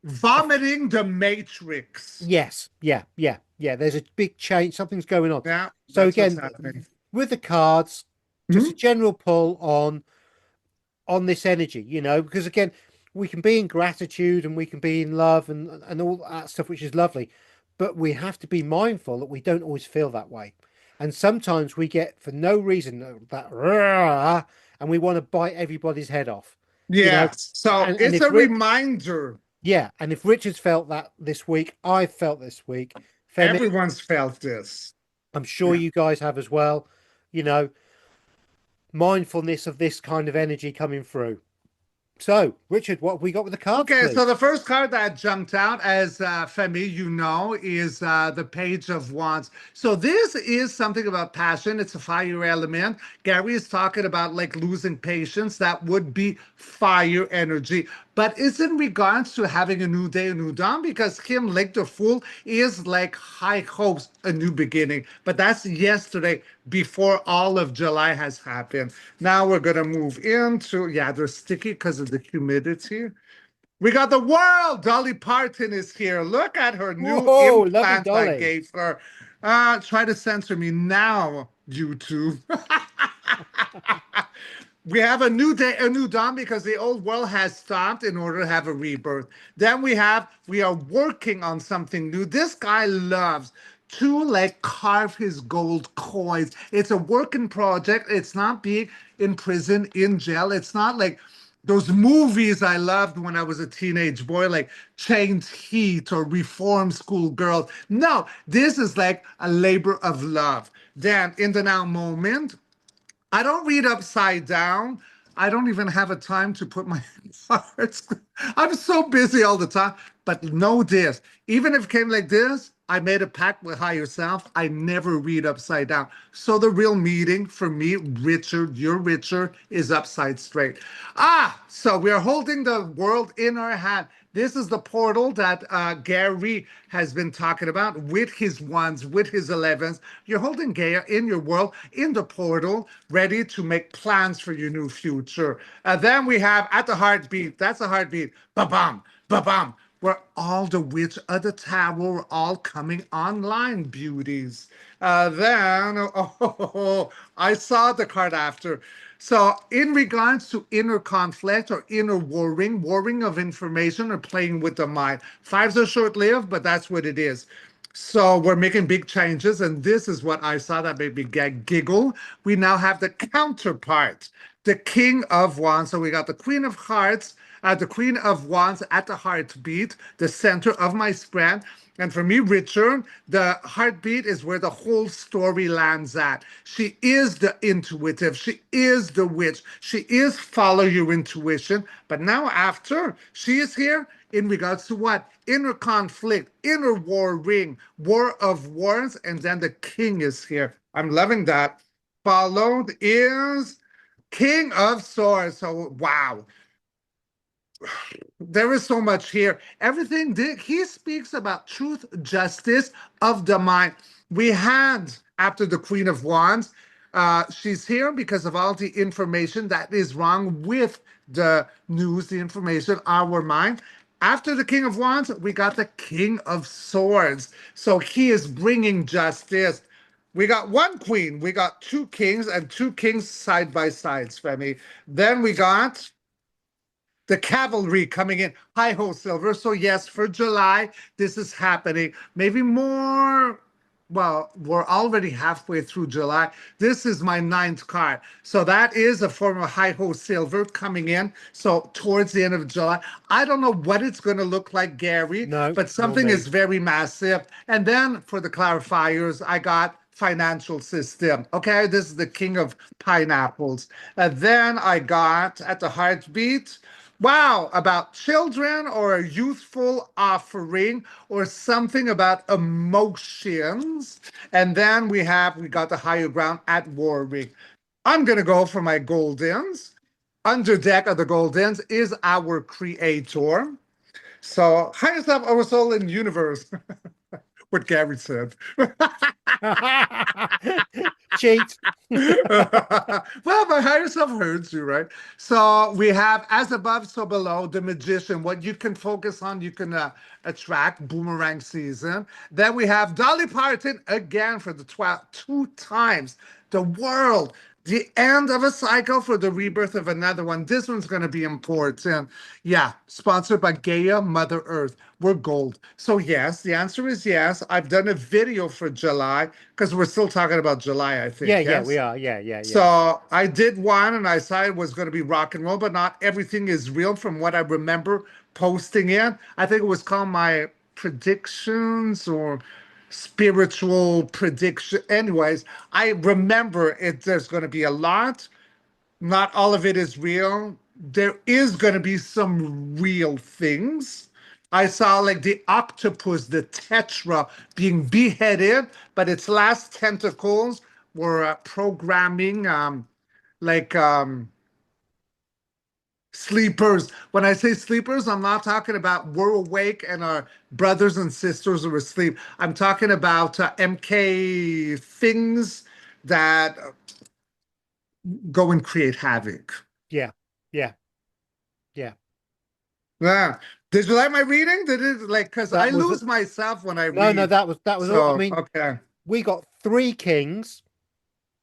vomiting the matrix. Yes, yeah, yeah, yeah. There's a big change. Something's going on. Yeah, So that's what's again, happening. with the cards, just a Mhm. general pull on this energy, because again, we can be in gratitude and we can be in love and all that stuff, which is lovely, but we have to be mindful that we don't always feel that way. And sometimes we get, for no reason, that "Rah," and we want to bite everybody's head off, you know. Yes. So And it's if a Rich, reminder. yeah, and if Richard's felt that this week, I felt this week. Femi, Everyone's felt this. I'm sure Yeah. you guys have as well. You know, mindfulness of this kind of energy coming through. So, Richard, what have we got with the cards, Okay, please? so the first card that jumped out, as Femi, you know, is the Page of Wands. So this is something about passion. It's a fire element. Gary is talking about like losing patience. That would be fire energy. But it's in regards to having a new day, a new dawn, because him, like the Fool, is like high hopes, a new beginning. But that's yesterday, before all of July has happened. Now we're going to move into, yeah, they're sticky because of the humidity. We got the world. Dolly Parton is here. Look at her new Whoa, lovely implant I Dolly. gave her. Try to censor me now, YouTube. We have a new day, a new dawn, because the old world has stopped in order to have a rebirth. Then we are working on something new. This guy loves to like carve his gold coins. It's a working project. It's not being in prison, in jail. It's not like those movies I loved when I was a teenage boy, like Chained Heat or Reform School Girls. No, this is like a labor of love. Then in the now moment, I don't read upside down. I don't even have a time to put my cards. I'm so busy all the time. But know this, even if it came like this, I made a pact with higher self. I never read upside down. So the real meaning for me, Richard, you're Richard, is upside straight. So we're holding the world in our hand. This is the portal that Gary has been talking about with his ones, with his 11s. You're holding Gaia in your world, in the portal, ready to make plans for your new future. Then we have at the heartbeat, that's a heartbeat, ba-bam, ba-bam, where all the witch of the tower were all coming online, beauties. Then, I saw the card after. So, in regards to inner conflict or inner warring, warring of information or playing with the mind, fives are short lived, but that's what it is. So, we're making big changes, and this is what I saw that made me giggle. We now have the counterpart, the King of Wands. So, we got the Queen of Hearts The Queen of Wands at the heartbeat, the center of my spread. And for me, Richard, the heartbeat is where the whole story lands at. She is the intuitive. She is the witch. She is follow your intuition. But now, after, she is here in regards to what? Inner conflict, inner war ring, war of wars. And then the king is here. I'm loving that. Followed is King of Swords. So, wow, there is so much here. Everything he speaks about truth, justice of the mind. We had after the Queen of Wands, she's here because of all the information that is wrong with the news, the information, our mind. After the King of Wands, we got the King of Swords. So he is bringing justice. We got one queen, we got two kings, and two kings side by sides, Femi. Then we got the cavalry coming in. Hi ho, Silver. So yes, for July, this is happening. Maybe more. Well, we're already halfway through July. This is my ninth card. So that is a form of Hi Ho Silver coming in. So towards the end of July, I don't know what it's going to look like, Gary, No, but nor something me. is very massive. And then for the clarifiers, I got financial system. Okay, this is the king of pineapples. And then I got at the heartbeat, wow, about children or a youthful offering or something about emotions. And then we got the higher ground at Warwick. I'm gonna go for my Goldens. Under deck of the Goldens is our creator. So highest up our soul in the universe. What Gary said. Cheat. Well, my higher self heard you, right? So we have as above, so below, the magician. What you can focus on, you can attract. Boomerang season. Then we have Dolly Parton again for the two times. The world. The end of a cycle for the rebirth of another one. This one's going to be important. Yeah, sponsored by Gaia Mother Earth. We're gold. So, yes, the answer is yes. I've done a video for July because we're still talking about July, I Yeah, think. yeah, we Yes. are. Yeah, yeah, yeah. So I did one and I said it was going to be rock and roll, but not everything is real from what I remember posting it. I think it was called my predictions or spiritual prediction. Anyways, I remember it. There's going to be a lot. Not all of it is real. There is going to be some real things. I saw like the octopus, the tetra, being beheaded, but its last tentacles were programming like sleepers. When I say sleepers, I'm not talking about we're awake and our brothers and sisters are asleep. I'm talking about MK things that go and create havoc. Yeah, yeah, yeah. Yeah. Did you like my reading? Did it like because I That was lose myself when I no, no. read. That was all. I So mean, okay. we got three kings.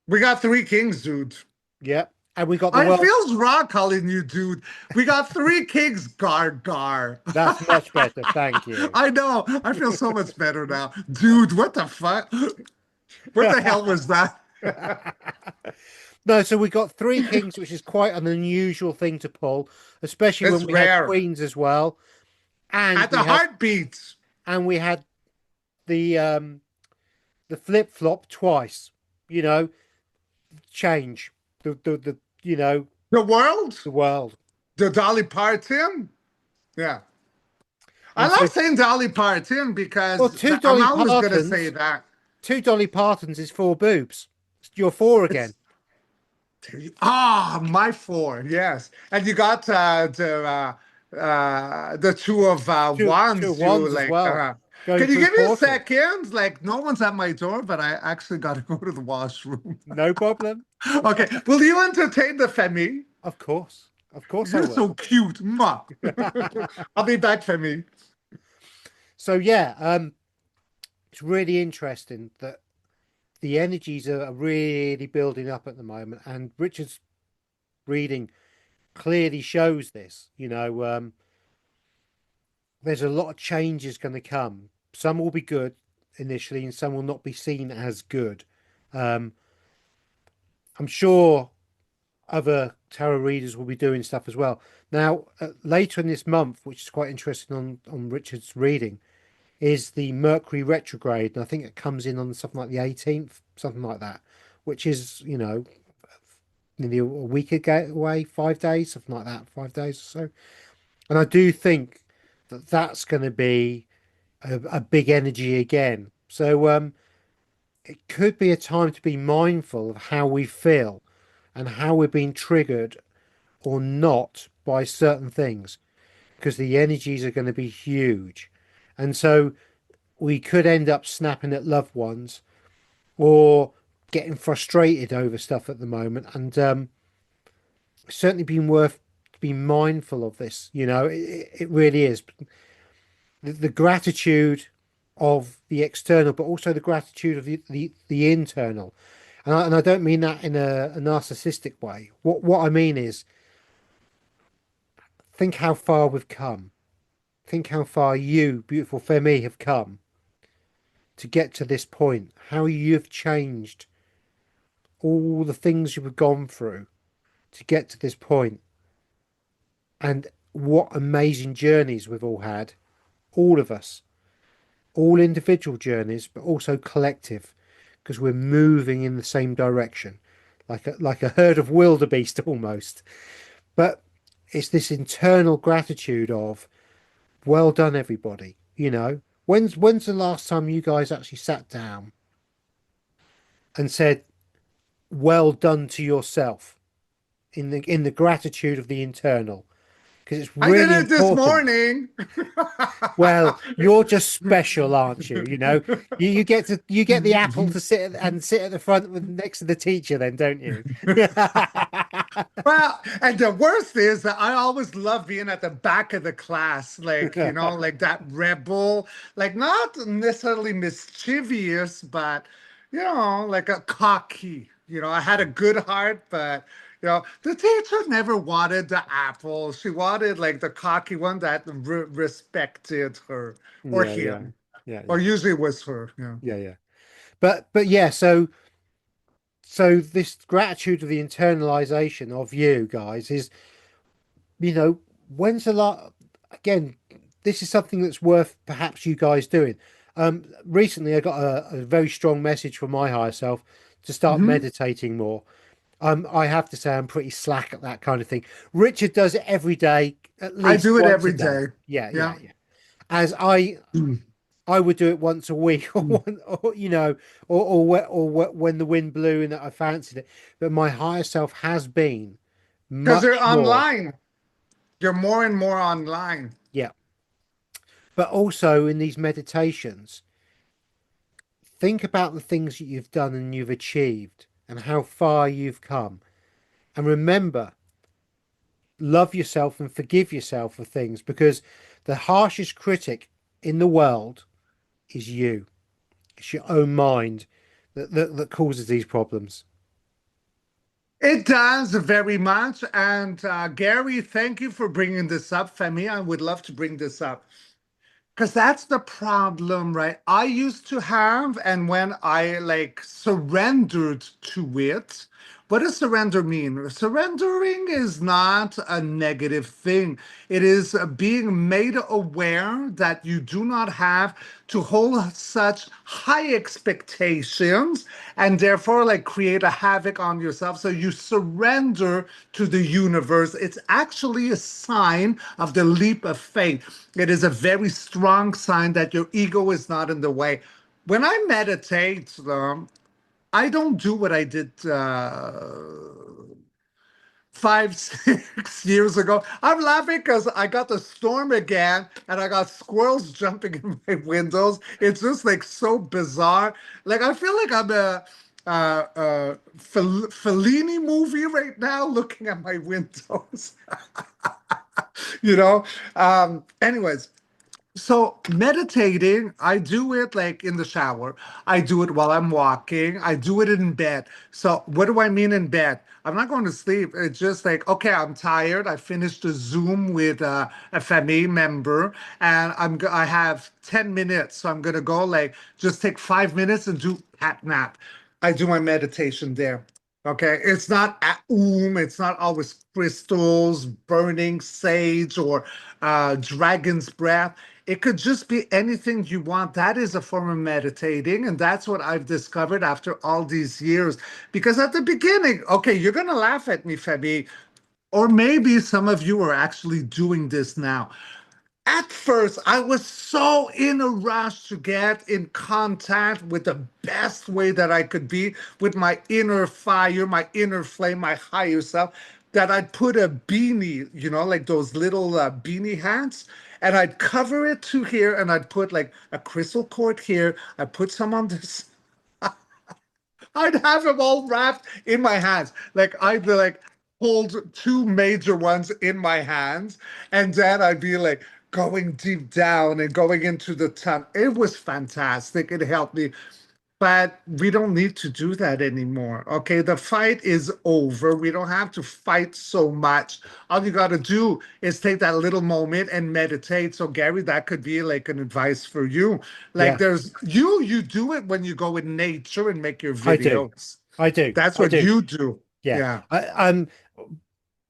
We got three kings, dude. Yeah, and we got the It world. feels wrong calling you dude. We got three kings, gar gar. That's much better. Thank you. I know. I feel so much better now. Dude, what the fuck? What the hell was that? No, so we got three kings, which is quite an unusual thing to pull, especially when It's we had rare. queens as well, and At we the had heartbeat. the flip flop twice. You know, change the The world? the world, The Dolly Parton? Yeah. I and love so saying Dolly Parton well, because I'm always gonna say that. Two Dolly Partons is four boobs. You're four again. It's my four, yes. And you got the two of Two wands. You wands as like. well, going Can you through give me a portal. second? Like, no one's at my door, but I actually got to go to the washroom. No problem. Okay, will you entertain the Femi? Of course, I You're will. so cute. Mwah. I'll be back, Femi. So yeah, it's really interesting that the energies are really building up at the moment, and Richard's reading clearly shows this. There's a lot of changes going to come. Some will be good initially, and some will not be seen as good. Um, I'm sure other tarot readers will be doing stuff as well. Now, later in this month, which is quite interesting on Richard's reading, is the Mercury retrograde, and I think it comes in on something like the 18th, something like that, which is, nearly a week ago away, 5 days, something like that, 5 days or so. And I do think that that's going to be a big energy again. So it could be a time to be mindful of how we feel and how we're being triggered or not by certain things, because the energies are going to be huge. And so we could end up snapping at loved ones or getting frustrated over stuff at the moment. And certainly been worth being mindful of this. It really is. The gratitude of the external, but also the gratitude of the internal. And I don't mean that in a narcissistic way. What I mean is, think how far we've come. Think how far you, beautiful Femi, have come to get to this point. How you've changed, all the things you've gone through to get to this point, and what amazing journeys we've all had, all of us, all individual journeys, but also collective, because we're moving in the same direction, like a herd of wildebeest almost. But it's this internal gratitude of, well done, everybody. When's the last time you guys actually sat down and said, well done to yourself, in the gratitude of the internal? Because it's I did really it this important. morning. Well, you're just special, aren't you? You get the apple to sit at the front next to the teacher, then, don't you? Well, and the worst is that I always love being at the back of the class, like, like that rebel, like not necessarily mischievous, but, like a cocky. I had a good heart, but, the teacher never wanted the apple. She wanted like the cocky one that respected her or Yeah, yeah, him, yeah, or yeah, usually it was her. Yeah. yeah, yeah. But yeah, so this gratitude of the internalization of you guys is, you know, when's the last, again, this is something that's worth perhaps you guys doing. Recently I got a very strong message from my higher self to start Mhm. meditating more. I have to say I'm pretty slack at that kind of thing. Richard does it every day, at I least do it once a every day. day. Yeah, yeah, Yeah. yeah. As I would do it once a week, or, when the wind blew and that I fancied it. But my higher self has been Because they're much more, online. You're more and more online. yeah. But also in these meditations, think about the things that you've done and you've achieved and how far you've come. And remember, love yourself and forgive yourself for things, because the harshest critic in the world is you. It's your own mind that causes these problems. It does very much. And Gary, thank you for bringing this up. Femi, I would love to bring this up. Because that's the problem, right? I used to have, and when I like surrendered to it, what does surrender mean? Surrendering is not a negative thing. It is being made aware that you do not have to hold such high expectations and therefore like create a havoc on yourself. So you surrender to the universe. It's actually a sign of the leap of faith. It is a very strong sign that your ego is not in the way. When I meditate, I don't do what I did 5, 6 years ago. I'm laughing because I got the storm again and I got squirrels jumping in my windows. It's just like so bizarre. Like I feel like I'm Fellini movie right now looking at my windows. you know? Anyways, so meditating, I do it like in the shower. I do it while I'm walking. I do it in bed. So what do I mean in bed? I'm not going to sleep. It's just like, okay, I'm tired. I finished a Zoom with a family member, and I have 10 minutes. So I'm gonna go like just take 5 minutes and do pat nap. I do my meditation there. Okay, it's not it's not always crystals, burning sage, or dragon's breath. It could just be anything you want. That is a form of meditating, and that's what I've discovered after all these years. Because at the beginning, okay, you're gonna laugh at me, Femi, or maybe some of you are actually doing this now. At first, I was so in a rush to get in contact with the best way that I could be with my inner fire, my inner flame, my higher self, that I'd put a beanie, like those little beanie hats, and I'd cover it to here, and I'd put like a crystal cord here. I put some on this. I'd have them all wrapped in my hands. Like I'd be like hold two major ones in my hands, and then I'd be like going deep down and going into the tunnel. It was fantastic. It helped me. But we don't need to do that anymore. Okay, the fight is over. We don't have to fight so much. All you got to do is take that little moment and meditate. So, Gary, that could be like an advice for you. Like, Yeah, there's you do it when you go in nature and make your I do. videos. I do. That's I what do. you do. Yeah. Yeah.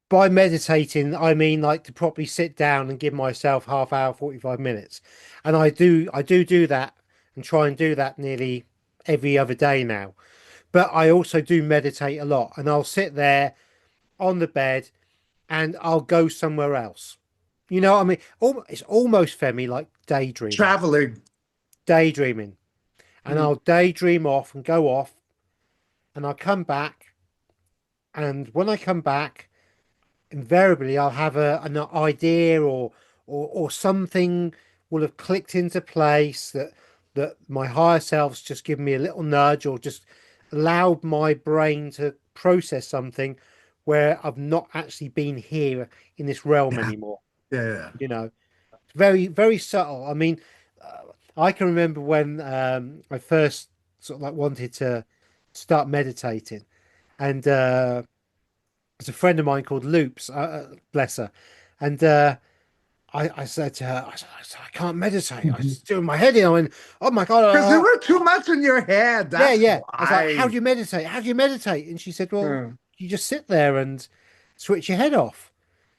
By meditating, I mean like to properly sit down and give myself half hour, 45 minutes. And I do that and try and do that nearly every other day now. But I also do meditate a lot and I'll sit there on the bed and I'll go somewhere else. You know what I mean? It's almost Femi like daydreaming. Traveling. Daydreaming. And Mm. I'll daydream off and go off and I'll come back. And when I come back, invariably I'll have an idea or something will have clicked into place that my higher self's just given me a little nudge or just allowed my brain to process something where I've not actually been here in this realm Yeah. anymore. Yeah. You know, very, very subtle. I mean, I can remember when I first sort of like wanted to start meditating and there's a friend of mine called Loops, bless her, and I said to her, I can't meditate. I was doing my head in. I went, oh my God. Because there were too much in your head. Yeah, That's yeah. I was like, how why. do you meditate? How do you meditate? And she said, well, Yeah. you just sit there and switch your head off.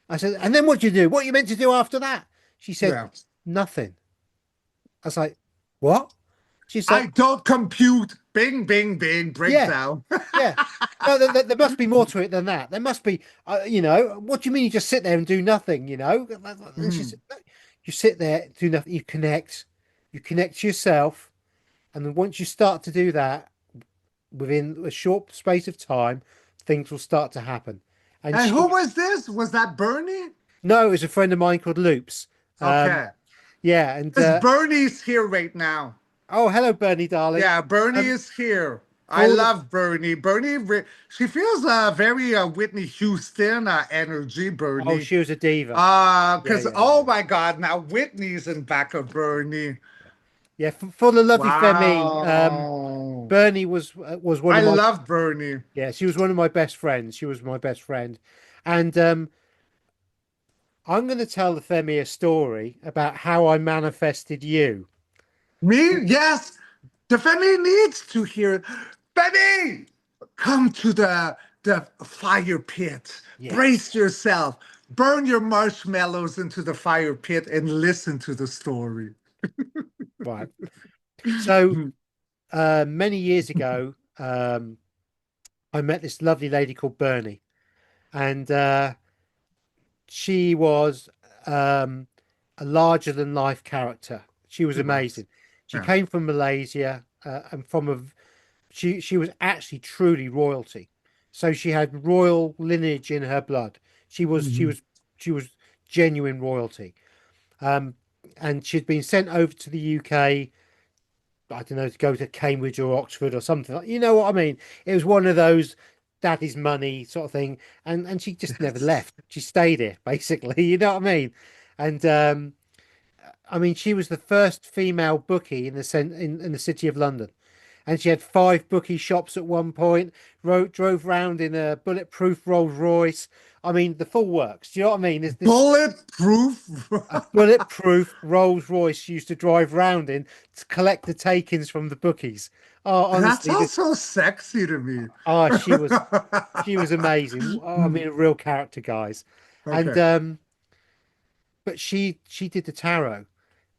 I said, and then what do you do? What are you meant to do after that? She said, Yeah. nothing. I was like, what? She's I like, don't compute. Bing, bing, bing, yeah, breakdown. yeah. No, there must be more to it than that. There must be, what do you mean you just sit there and do nothing, And she Mhm. said, "No, you sit there, do nothing, you connect to yourself. And then once you start to do that, within a short space of time, things will start to happen. And And who she, was this? Was that Bernie? no, it was a friend of mine called Loops. Um, Okay. yeah. And, Because Bernie's here right now. oh, hello, Bernie, darling. Yeah, Bernie Um, is here. I for the, love Bernie. She feels very Whitney Houston energy, oh, Bernie. she was a diva. Yeah, Because, yeah, oh yeah. my God, now Whitney's in back of Bernie. Yeah, for the lovely Femi, Wow. Bernie was one I of my love Bernie. yeah, she was one of my best friends. She was my best friend, and I'm going to tell the Femi a story about how I manifested you. Me? Yes. The family needs to hear it. Femi, come to the fire pit. Yes, Brace yourself. Burn your marshmallows into the fire pit and listen to the story. right. So many years ago, I met this lovely lady called Bernie, and she was um, a larger than life character. She was She was. amazing. She Yeah. came from Malaysia and from a she was actually truly royalty. So she had royal lineage in her blood. She was she Mhm. was she was genuine royalty. Um, and she'd been sent over to the UK. I don't know, to go to Cambridge or Oxford or something. You know what I mean? It was one of those daddy's money sort of thing, and she just never Yes. left. She stayed here basically. You know what I mean? And I mean, she was the first female bookie in the city of London. and she had 5 bookie shops at one point. Drove round in a bulletproof Rolls Royce. I mean, the full works. Do you know what I mean? There's this Bulletproof. a bulletproof Rolls Royce she used to drive round in to collect the takings from the bookies. Oh, That honestly, sounds this so sexy to me. oh, she was amazing. I mean, a real character, guys. And Okay. but she did the tarot,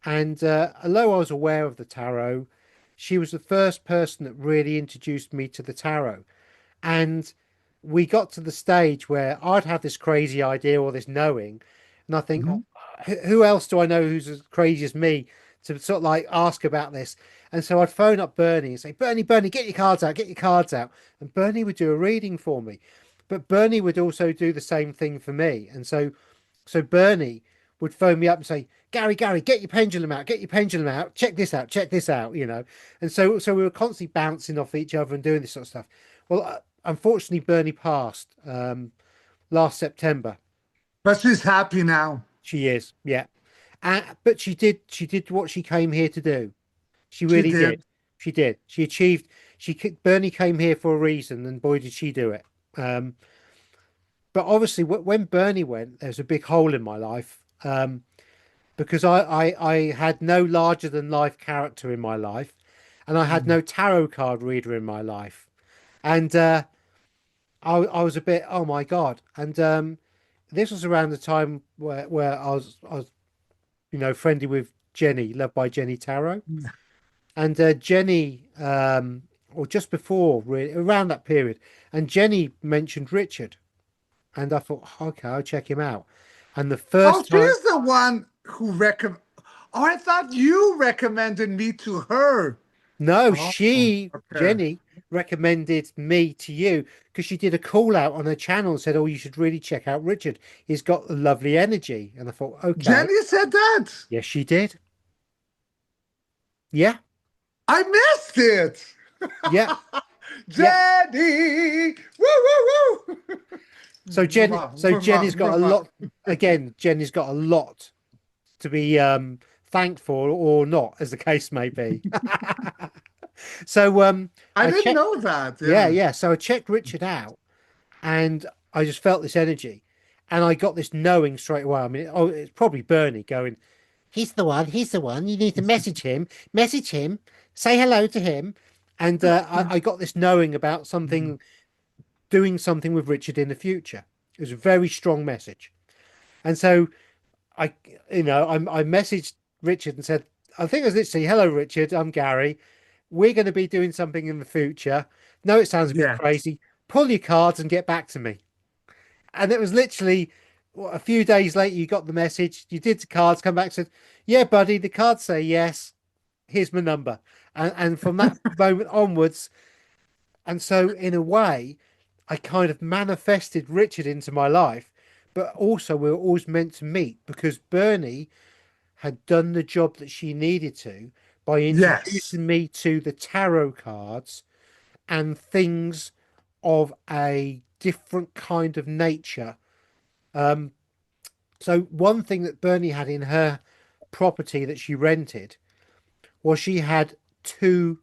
and although I was aware of the tarot, she was the first person that really introduced me to the tarot. And we got to the stage where I'd have this crazy idea or this knowing, and I think, oh, Mhm. who else do I know who's as crazy as me to sort of like ask about this? And so I'd phone up Bernie and say, Bernie, get your cards out, get your cards out. And Bernie would do a reading for me. But Bernie would also do the same thing for me. And so Bernie would phone me up and say, Gary, get your pendulum out, get your pendulum out, check this out, you know. And so we were constantly bouncing off each other and doing this sort of stuff. Well, unfortunately, Bernie passed last September. But she's happy now. She is, yeah. But she did what she came here to do. She She really did. did. She did. She achieved. Bernie came here for a reason, and boy, did she do it. But obviously, when Bernie went, there's a big hole in my life because I had no larger than life character in my life, and I had Mm. no tarot card reader in my life, and I was a bit, oh my God. And this was around the time where I was friendly with Jenny, loved by Jenny Tarot. And Jenny, or just before, really, around that period, and Jenny mentioned Richard. And I thought, okay, I'll check him out. And the Oh, first time, she's the one who recommend. Oh, I thought you recommended me to her. no, Oh, okay. Jenny, recommended me to you because she did a call out on her channel and said, oh, you should really check out Richard. He's got a lovely energy. And I thought, okay, Jenny said that. yes, she did. Yeah, I missed it. yeah, yeah. Jenny. Woo, woo, woo. So Jenny, Mwah, so mwah, Jenny's got a mwah. lot. Again, Jenny's got a lot to be thanked for, or not, as the case may be. So I I didn't checked. know that. Yeah, Yeah. yeah. So I checked Richard out, and I just felt this energy, and I got this knowing straight away. I mean, oh, it's probably Bernie going, "He's the one. He's the one. You need to message him. Message him. Say hello to him." And I got this knowing about doing something with Richard in the future. It was a very strong message, and so I, I messaged Richard and said, I think it was literally, "Hello, Richard. I'm Gary. We're going to be doing something in the future. No, it sounds a bit Yeah. crazy. Pull your cards and get back to me." And it was literally a few days later, you got the message. You did the cards, come back, and said, "Yeah, buddy, the cards say yes. Here's my number." And from that moment onwards, and so in a way, I kind of manifested Richard into my life, but also we were always meant to meet because Bernie had done the job that she needed to by Yes. introducing me to the tarot cards and things of a different kind of nature. Um, so one thing that Bernie had in her property that she rented was she had 2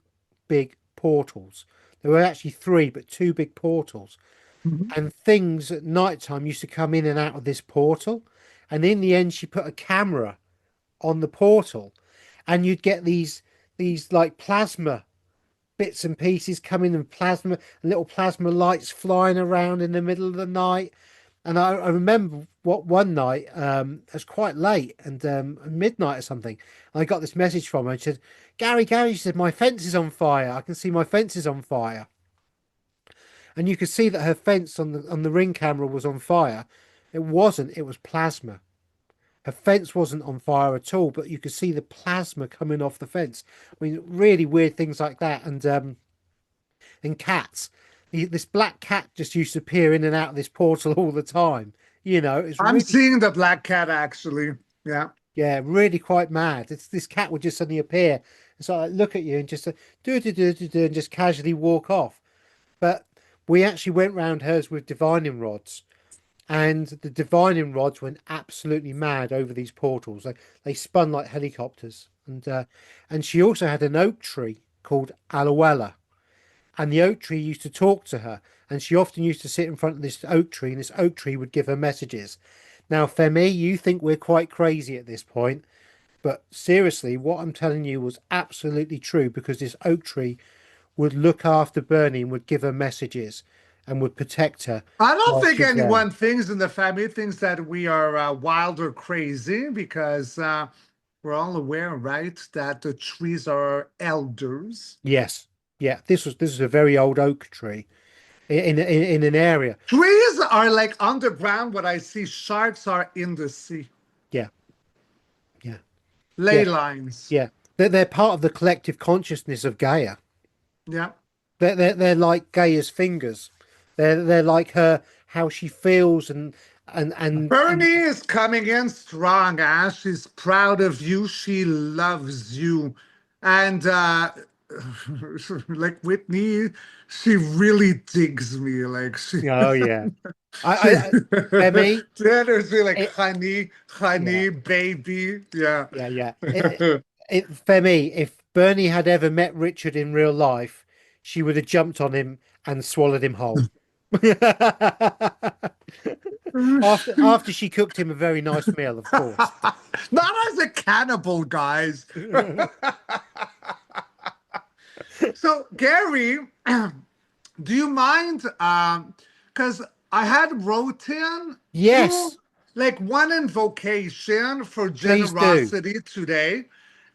big portals. There were actually 3, but 2 big portals. Mhm. And things at night time used to come in and out of this portal. And in the end, she put a camera on the portal, and you'd get these like plasma bits and pieces coming, and little plasma lights flying around in the middle of the night. And I remember what one night, it was quite late and midnight or something. I got this message from her. She said, Gary, she said, my fence is on fire. I can see my fence is on fire. And you could see that her fence on the ring camera was on fire. It wasn't, it was plasma. Her fence wasn't on fire at all, but you could see the plasma coming off the fence. I mean, really weird things like that. And cats. This black cat just used to appear in and out of this portal all the time. It's I'm really, seeing the black cat actually. Yeah. yeah, really quite mad. This cat would just suddenly appear and sort of like look at you and just do and just casually walk off. But we actually went round hers with divining rods, and the divining rods went absolutely mad over these portals. They spun like helicopters, and she also had an oak tree called Aloella, and the oak tree used to talk to her, and she often used to sit in front of this oak tree, and this oak tree would give her messages. Now, Femi, you think we're quite crazy at this point, but seriously, what I'm telling you was absolutely true because this oak tree would look after Bernie and would give her messages and would protect her I don't while think she's there. anyone thinks in the family thinks that we are wild or crazy because we're all aware, right, that the trees are elders. Yes, yeah, this was a very old oak tree in an area. Trees are like underground. What I see, sharks are in the sea. Yeah, yeah, Ley yeah, lines. yeah. They're part of the collective consciousness of Gaia. Yeah. They're like Gaia's fingers. They're like her, how she feels and Bernie is coming in strong, Ash. She's proud of you. She loves you. And like Whitney, she really digs me. Like she oh yeah. I Femi, then there's be like it honey, yeah, honey, baby. Yeah. yeah, yeah. Femi, if Bernie had ever met Richard in real life, she would have jumped on him and swallowed him whole. After she cooked him a very nice meal, of course. Not as a cannibal, guys. So, Gary, do you mind? Because I had wrote in two, Yes, like one invocation for please do. generosity today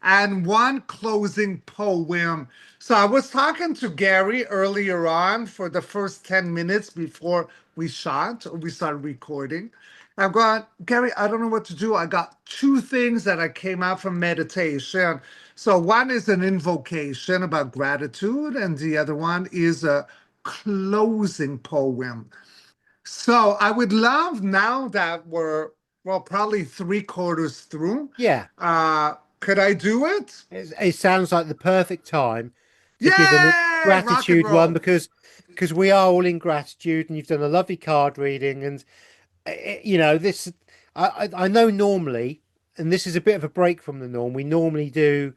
and one closing poem. So I was talking to Gary earlier on for the first 10 minutes before we started recording. I'm going, Gary, I don't know what to do. I got two things that I came out from meditation. So one is an invocation about gratitude, and the other one is a closing poem. So I would love now that we're, well, probably three-quarters through. Yeah, Could I do it? it sounds like the perfect time to give a Yay! Rock and gratitude one roll. because we are all in gratitude, and you've done a lovely card reading, and you know this. I know normally, and this is a bit of a break from the norm. We normally do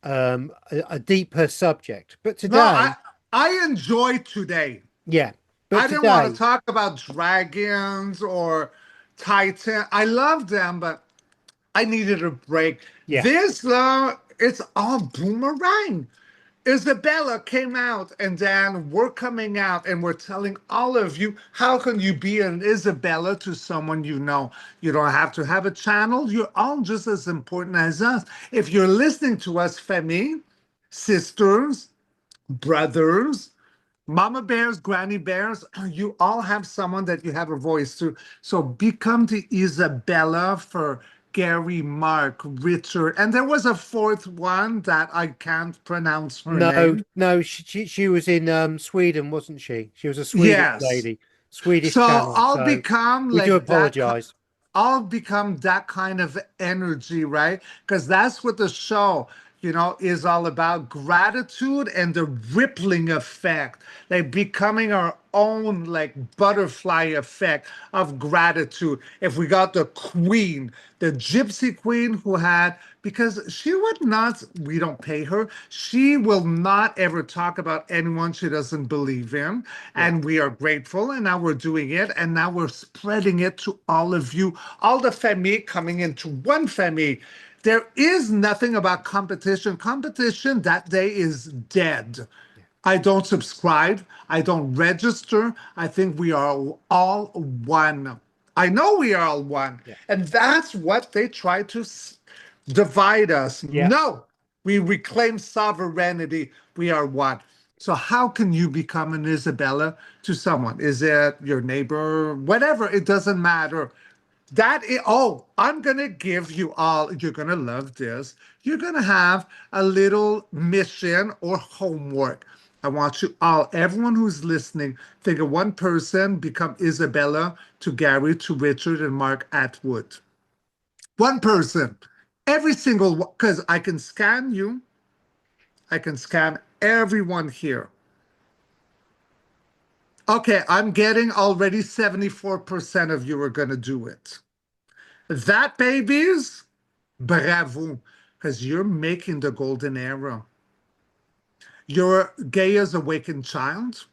a deeper subject, but No, today, I enjoy today. yeah, but I didn't want to today, talk about dragons or Titan. I love them, but I needed a break. yeah, This, it's all boomerang. Isabella came out, and then we're coming out, and we're telling all of you how can you be an Isabella to someone you know. You don't have to have a channel. You're all just as important as us. If you're listening to us, Femi, sisters, brothers, mama bears, granny bears, you all have someone that you have a voice to. So become the Isabella for Gary, Mark, Richard. And there was a fourth one that I can't pronounce her no, name. no, she was in Sweden, wasn't she? She was a Swedish Yes. lady, Swedish So channel. I'll So become we do like that. apologize. I'll become that kind of energy, right? Because that's what the show, is all about, gratitude and the rippling effect, like becoming our own like butterfly effect of gratitude. If we got the queen, the gypsy queen who had, because she would not, we don't pay her, she will not ever talk about anyone she doesn't believe in. Yeah, And we are grateful. And now we're doing it. And now we're spreading it to all of you, all the family coming into one family. There is nothing about competition. Competition that day is dead. yeah, I don't subscribe. I don't register. I think we are all one. I know we are all one. yeah, And that's what they try to divide us. yeah. No, we reclaim sovereignty. We are one. So, how can you become an Isabella to someone? Is it your neighbor? Whatever, it doesn't matter. Oh, I'm going to give you all, you're going to love this. You're going to have a little mission or homework. I want you all, everyone who's listening, think of one person, become Isabella to Gary, to Richard, and Mark Atwood. One person, every single one, because I can scan you, I can scan everyone here. Okay, I'm getting already 74% of you are going to do it. That, babies, bravo, because you're making the golden era. You're Gaia's awakened child.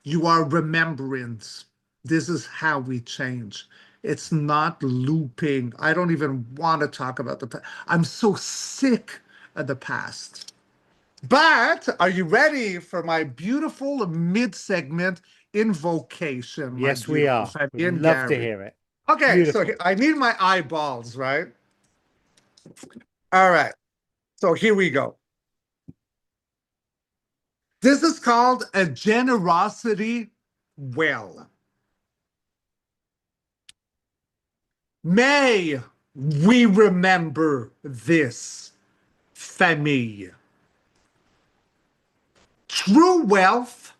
You are remembrance. This is how we change. It's not looping. I don't even want to talk about the past. I'm so sick of the past. But are you ready for my beautiful mid-segment invocation, my Yes, we beautiful are. We'd Fabian love to Gary? hear it. Okay, so Beautiful. I need my eyeballs, right? All right, so here we go. This is called a generosity well. May we remember this, famille. True wealth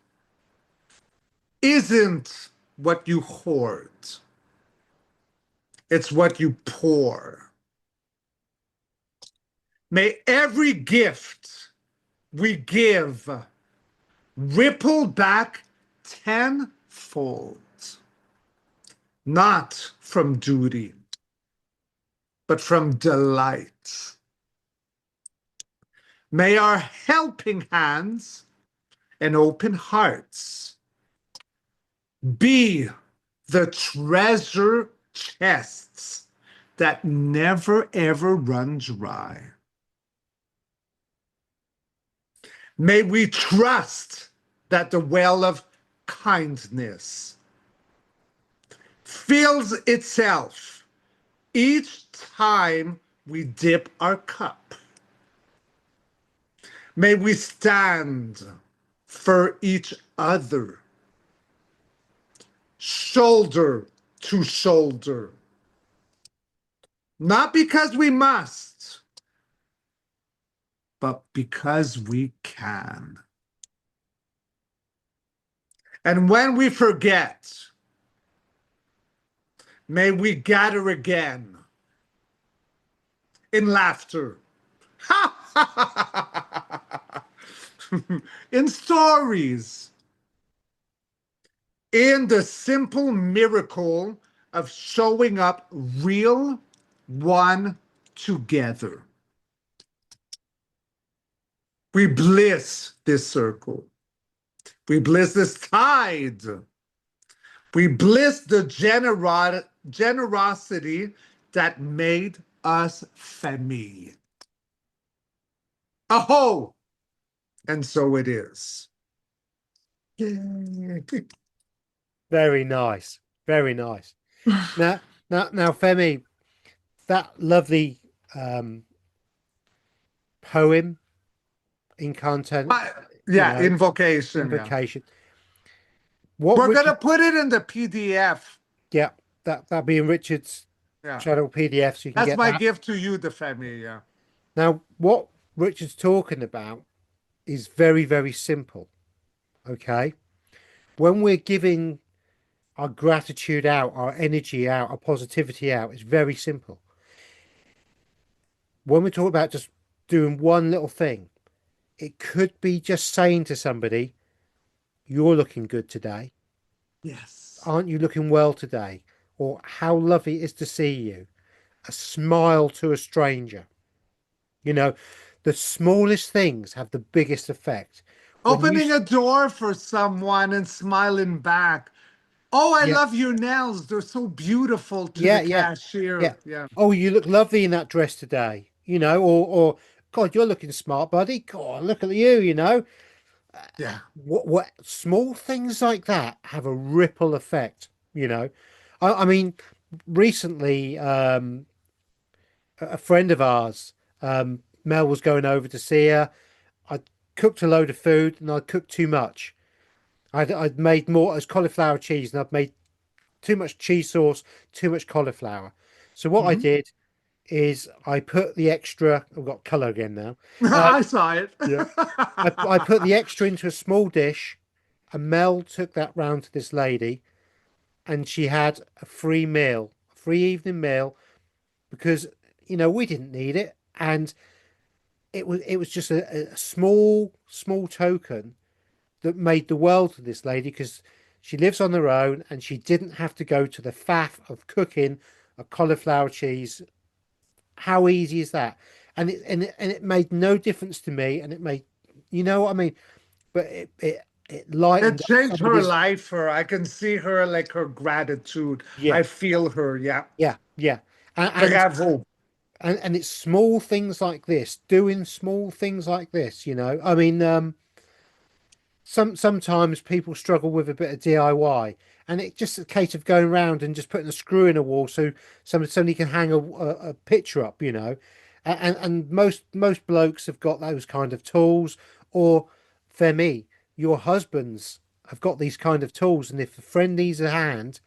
isn't what you hoard, it's what you pour. May every gift we give ripple back tenfold, not from duty, but from delight. May our helping hands and open hearts be the treasure chests that never ever run dry. May we trust that the well of kindness fills itself each time we dip our cup. May we stand for each other, shoulder to shoulder, not because we must, but because we can. And when we forget, may we gather again in laughter, in stories, in the simple miracle of showing up real one together. We bliss this circle. We bliss this tide. We bliss the generosity that made us famille. Aho! And so it is. Very nice. Very nice. Now, Femi, that lovely poem in content, Yeah, invocation. Yeah. invocation. What We're gonna Richard? put it in the PDF. Yeah, that'll be in Richard's Yeah. channel PDF, so you can That's get my that. gift to you, the family. Yeah. Now, what Richard's talking about is very, very simple. Okay, when we're giving our gratitude out, our energy out, our positivity out, it's very simple. When we talk about just doing one little thing, it could be just saying to somebody, "You're looking good today. Yes. Aren't you looking well today?" Or "How lovely it is to see you." A smile to a stranger. You know, the smallest things have the biggest effect. When you, Opening a door for someone and smiling back. Oh, I yeah, love your nails. They're so beautiful to the yeah. cashier. Yeah. Oh, you look lovely in that dress today. Or God, you're looking smart, buddy. God, look at you. Yeah. What small things like that have a ripple effect. I mean, recently, a friend of ours, Mel was going over to see her. I cooked a load of food and I cooked too much. I'd made more as cauliflower cheese and I'd made too much cheese sauce, too much cauliflower. So what I Mhm. did is I put the extra. I've got colour again now. Uh, I saw it. yeah, I put the extra into a small dish, and Mel took that round to this lady, and she had a free meal, a free evening meal, because we didn't need it, and it was just a small token that made the world to this lady because she lives on her own and she didn't have to go to the faff of cooking a cauliflower cheese. How easy is that? And it made no difference to me, and it made You know what I mean? But it It lightened up changed her somebody's. life. Her, I can see her like her gratitude. Yeah, I feel her. Yeah. yeah, yeah. And, and Bravo. and it's small things like this, doing small things like this, you know. I mean, sometimes people struggle with a bit of DIY, and it's just a case of going around and just putting a screw in a wall so somebody can hang a picture up, you know. And most blokes have got those kind of tools, or for me, your husbands have got these kind of tools, and if a friend needs a hand,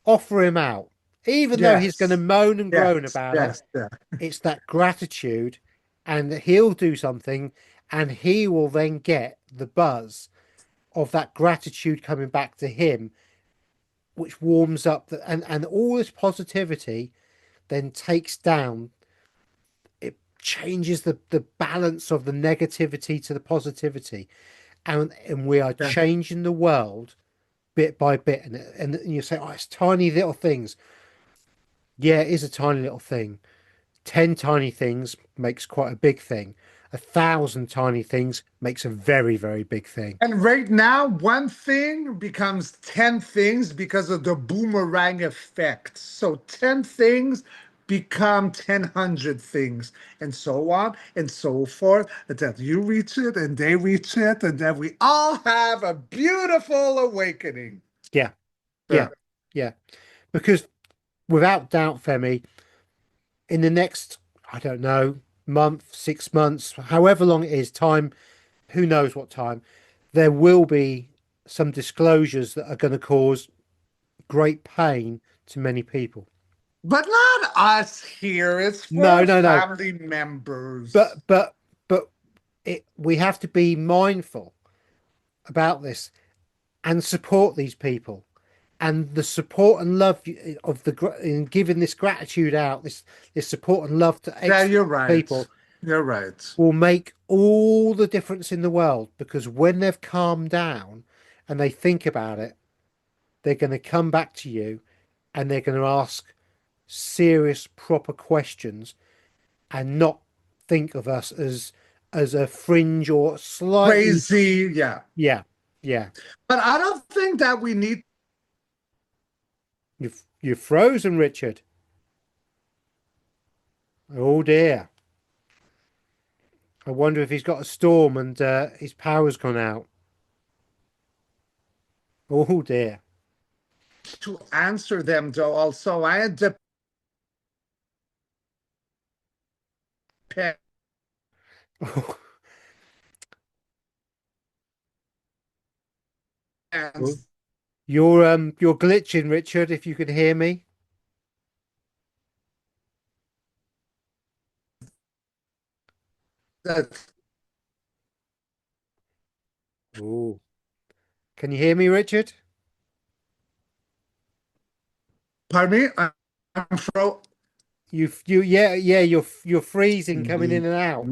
offer him out, even though he's going to Yes. moan and Yes. groan about it. Yes. Yeah. It's that gratitude, and he'll do something, and he will then get the buzz of that gratitude coming back to him, which warms up and all this positivity then takes down. It changes the balance of the negativity to the positivity, and we are Yeah. changing the world bit by bit. And you say, oh, it's tiny little things. Yeah, it is a tiny little thing. 10 tiny things makes quite a big thing. 1,000 tiny things makes a very, very big thing. And right now, one thing becomes 10 things because of the boomerang effect. So 10 things become 1,000 things, and so on and so forth, until you reach it and they reach it, and then we all have a beautiful awakening. Yeah, yeah, Yeah. yeah. Because without doubt, Femi, in the next, I don't know, month, 6 months, however long it is, time, who knows what time, there will be some disclosures that are going to cause great pain to many people. But not us here. It's No, for no, no. family members. But we have to be mindful about this and support these people. And the support and love of in giving this gratitude out, this support and love to Yeah, extra you're right. people You're right. will make all the difference in the world, because when they've calmed down and they think about it, they're going to come back to you and they're going to ask serious, proper questions and not think of us as a fringe or slightly. Crazy. Yeah. Yeah, yeah. But I don't think that we need. You're frozen, Richard. Oh dear. I wonder if he's got a storm and his power's gone out. Oh dear. To answer them, though. Also, I depends. Oh, you're glitching, Richard, if you can hear me. That, Oh. Can you hear me, Richard? pardon me. I'm Yeah, you're freezing coming in and out.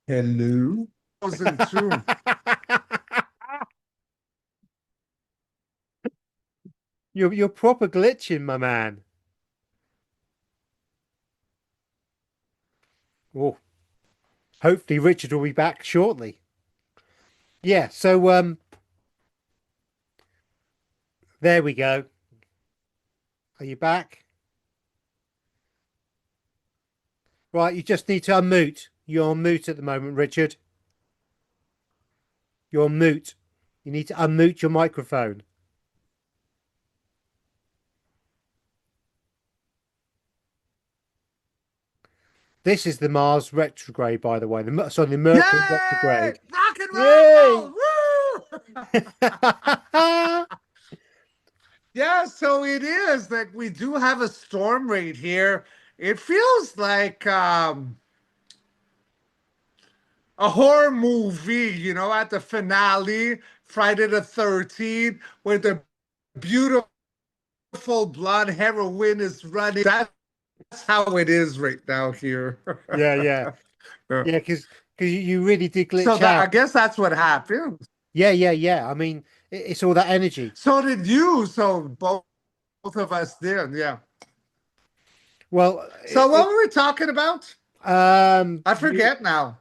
Hello. Hello. Frozen too. You're proper glitching, my man. Oh, hopefully Richard will be back shortly. Yeah, so there we go. Are you back? Right, you just need to unmute. You're on mute at the moment, Richard. You're on mute. You need to unmute your microphone. This is the Mars retrograde, by the way. The Mercury Yay! retrograde. Rock and Yay! roll! Woo! Yeah, so it is like we do have a storm right here. It feels like a horror movie, at the finale, Friday the 13th, where the beautiful blonde heroine is running. That's how it is right now here. Yeah, yeah, Yeah. yeah. Because you really did So glitch that I out. guess that's what happened. Yeah, yeah, yeah. I mean, it's all that energy. So did you. So both of us did. Yeah. Well, So what were we talking about? I you forget now.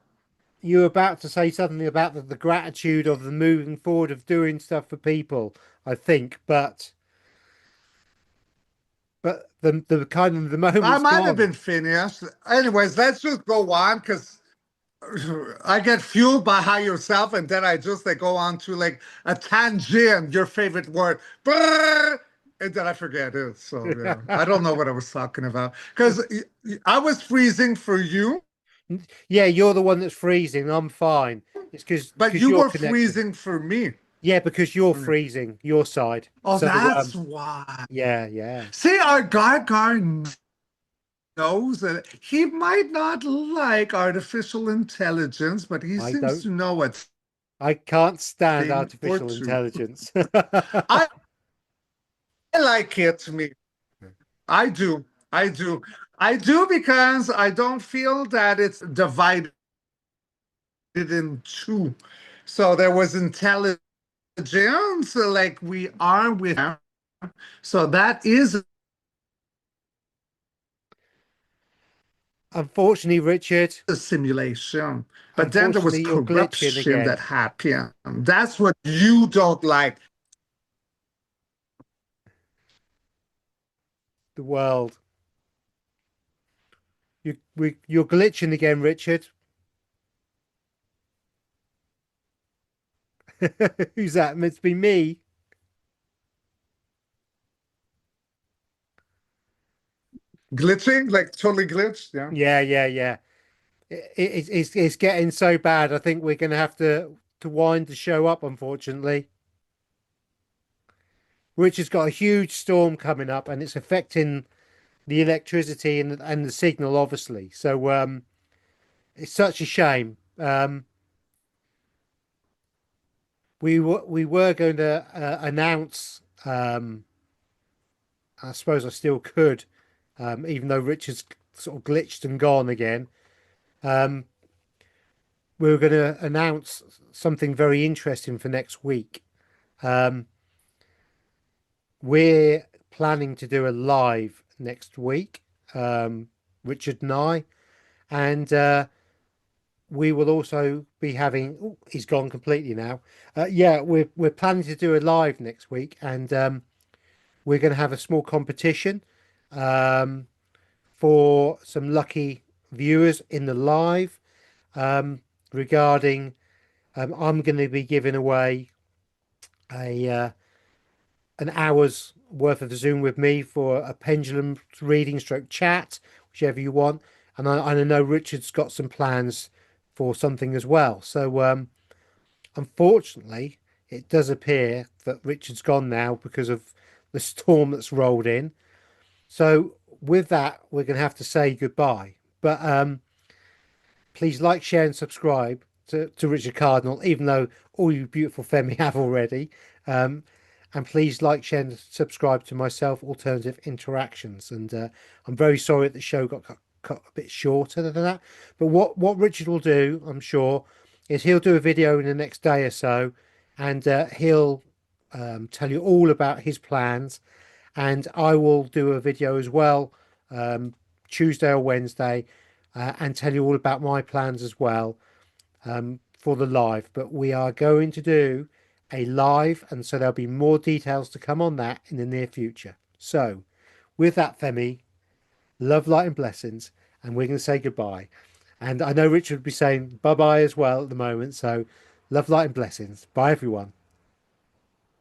you were about to say something about the gratitude of the moving forward of doing stuff for people, I think, but the kind of the I moment's might have gone. been finished. Anyways, let's just go on because I get fueled by high yourself, and then I just like go on to like a tangent, your favorite word, brrr, and then I forget it. So yeah, I don't know what I was talking about because I was freezing for you, Yeah, you're the one that's freezing. I'm fine. It's but because you your were connection. freezing for me. Yeah, because you're Mm. freezing your side. Oh, So that's why. yeah, yeah. See, our guy knows that he might not like artificial intelligence, but he I seems don't. to know a I can't stand thing or artificial two. intelligence. I like it to me. I do. I do. I do because I don't feel that it's divided in two. So there was intelligence, like we are with them. So that is Unfortunately, Richard, a simulation. But then there was unfortunately, you're glitching corruption again. that happened. That's what you don't like. The world. You're glitching again, Richard. Who's that? It's been me. Glitching, like totally glitched. Yeah. Yeah, yeah, yeah. It's getting so bad. I think we're going to have to wind the show up, unfortunately. Richard's got a huge storm coming up, and it's affecting the electricity and the signal, obviously. So it's such a shame. We were going to announce. I suppose I still could, even though Richard's sort of glitched and gone again. Um, we were going to announce something very interesting for next week. Um, we're planning to do a live next week, Richard and I, and we will also be having. Oh, he's gone completely now. Yeah, we're planning to do a live next week, and we're going to have a small competition um, for some lucky viewers in the live regarding. I'm going to be giving away a an hour's worth of Zoom with me for a pendulum reading stroke chat, whichever you want. And I know Richard's got some plans for something as well. So unfortunately, it does appear that Richard's gone now because of the storm that's rolled in. So with that, we're going to have to say goodbye. But please like, share, and subscribe to Richard Cardinal, even though all you beautiful Femi have already. Um, and please like, share, and subscribe to myself, Alternative Interactions. And I'm very sorry that the show got cut a bit shorter than that. But what Richard will do, I'm sure, is he'll do a video in the next day or so, and he'll tell you all about his plans. And I will do a video as well, Tuesday or Wednesday, and tell you all about my plans as well for the live. But we are going to do a live, and so there'll be more details to come on that in the near future. So, with that, Femi, love, light, and blessings, and we're going to say goodbye. And I know Richard would be saying bye bye as well at the moment. So, love, light, and blessings. Bye, everyone.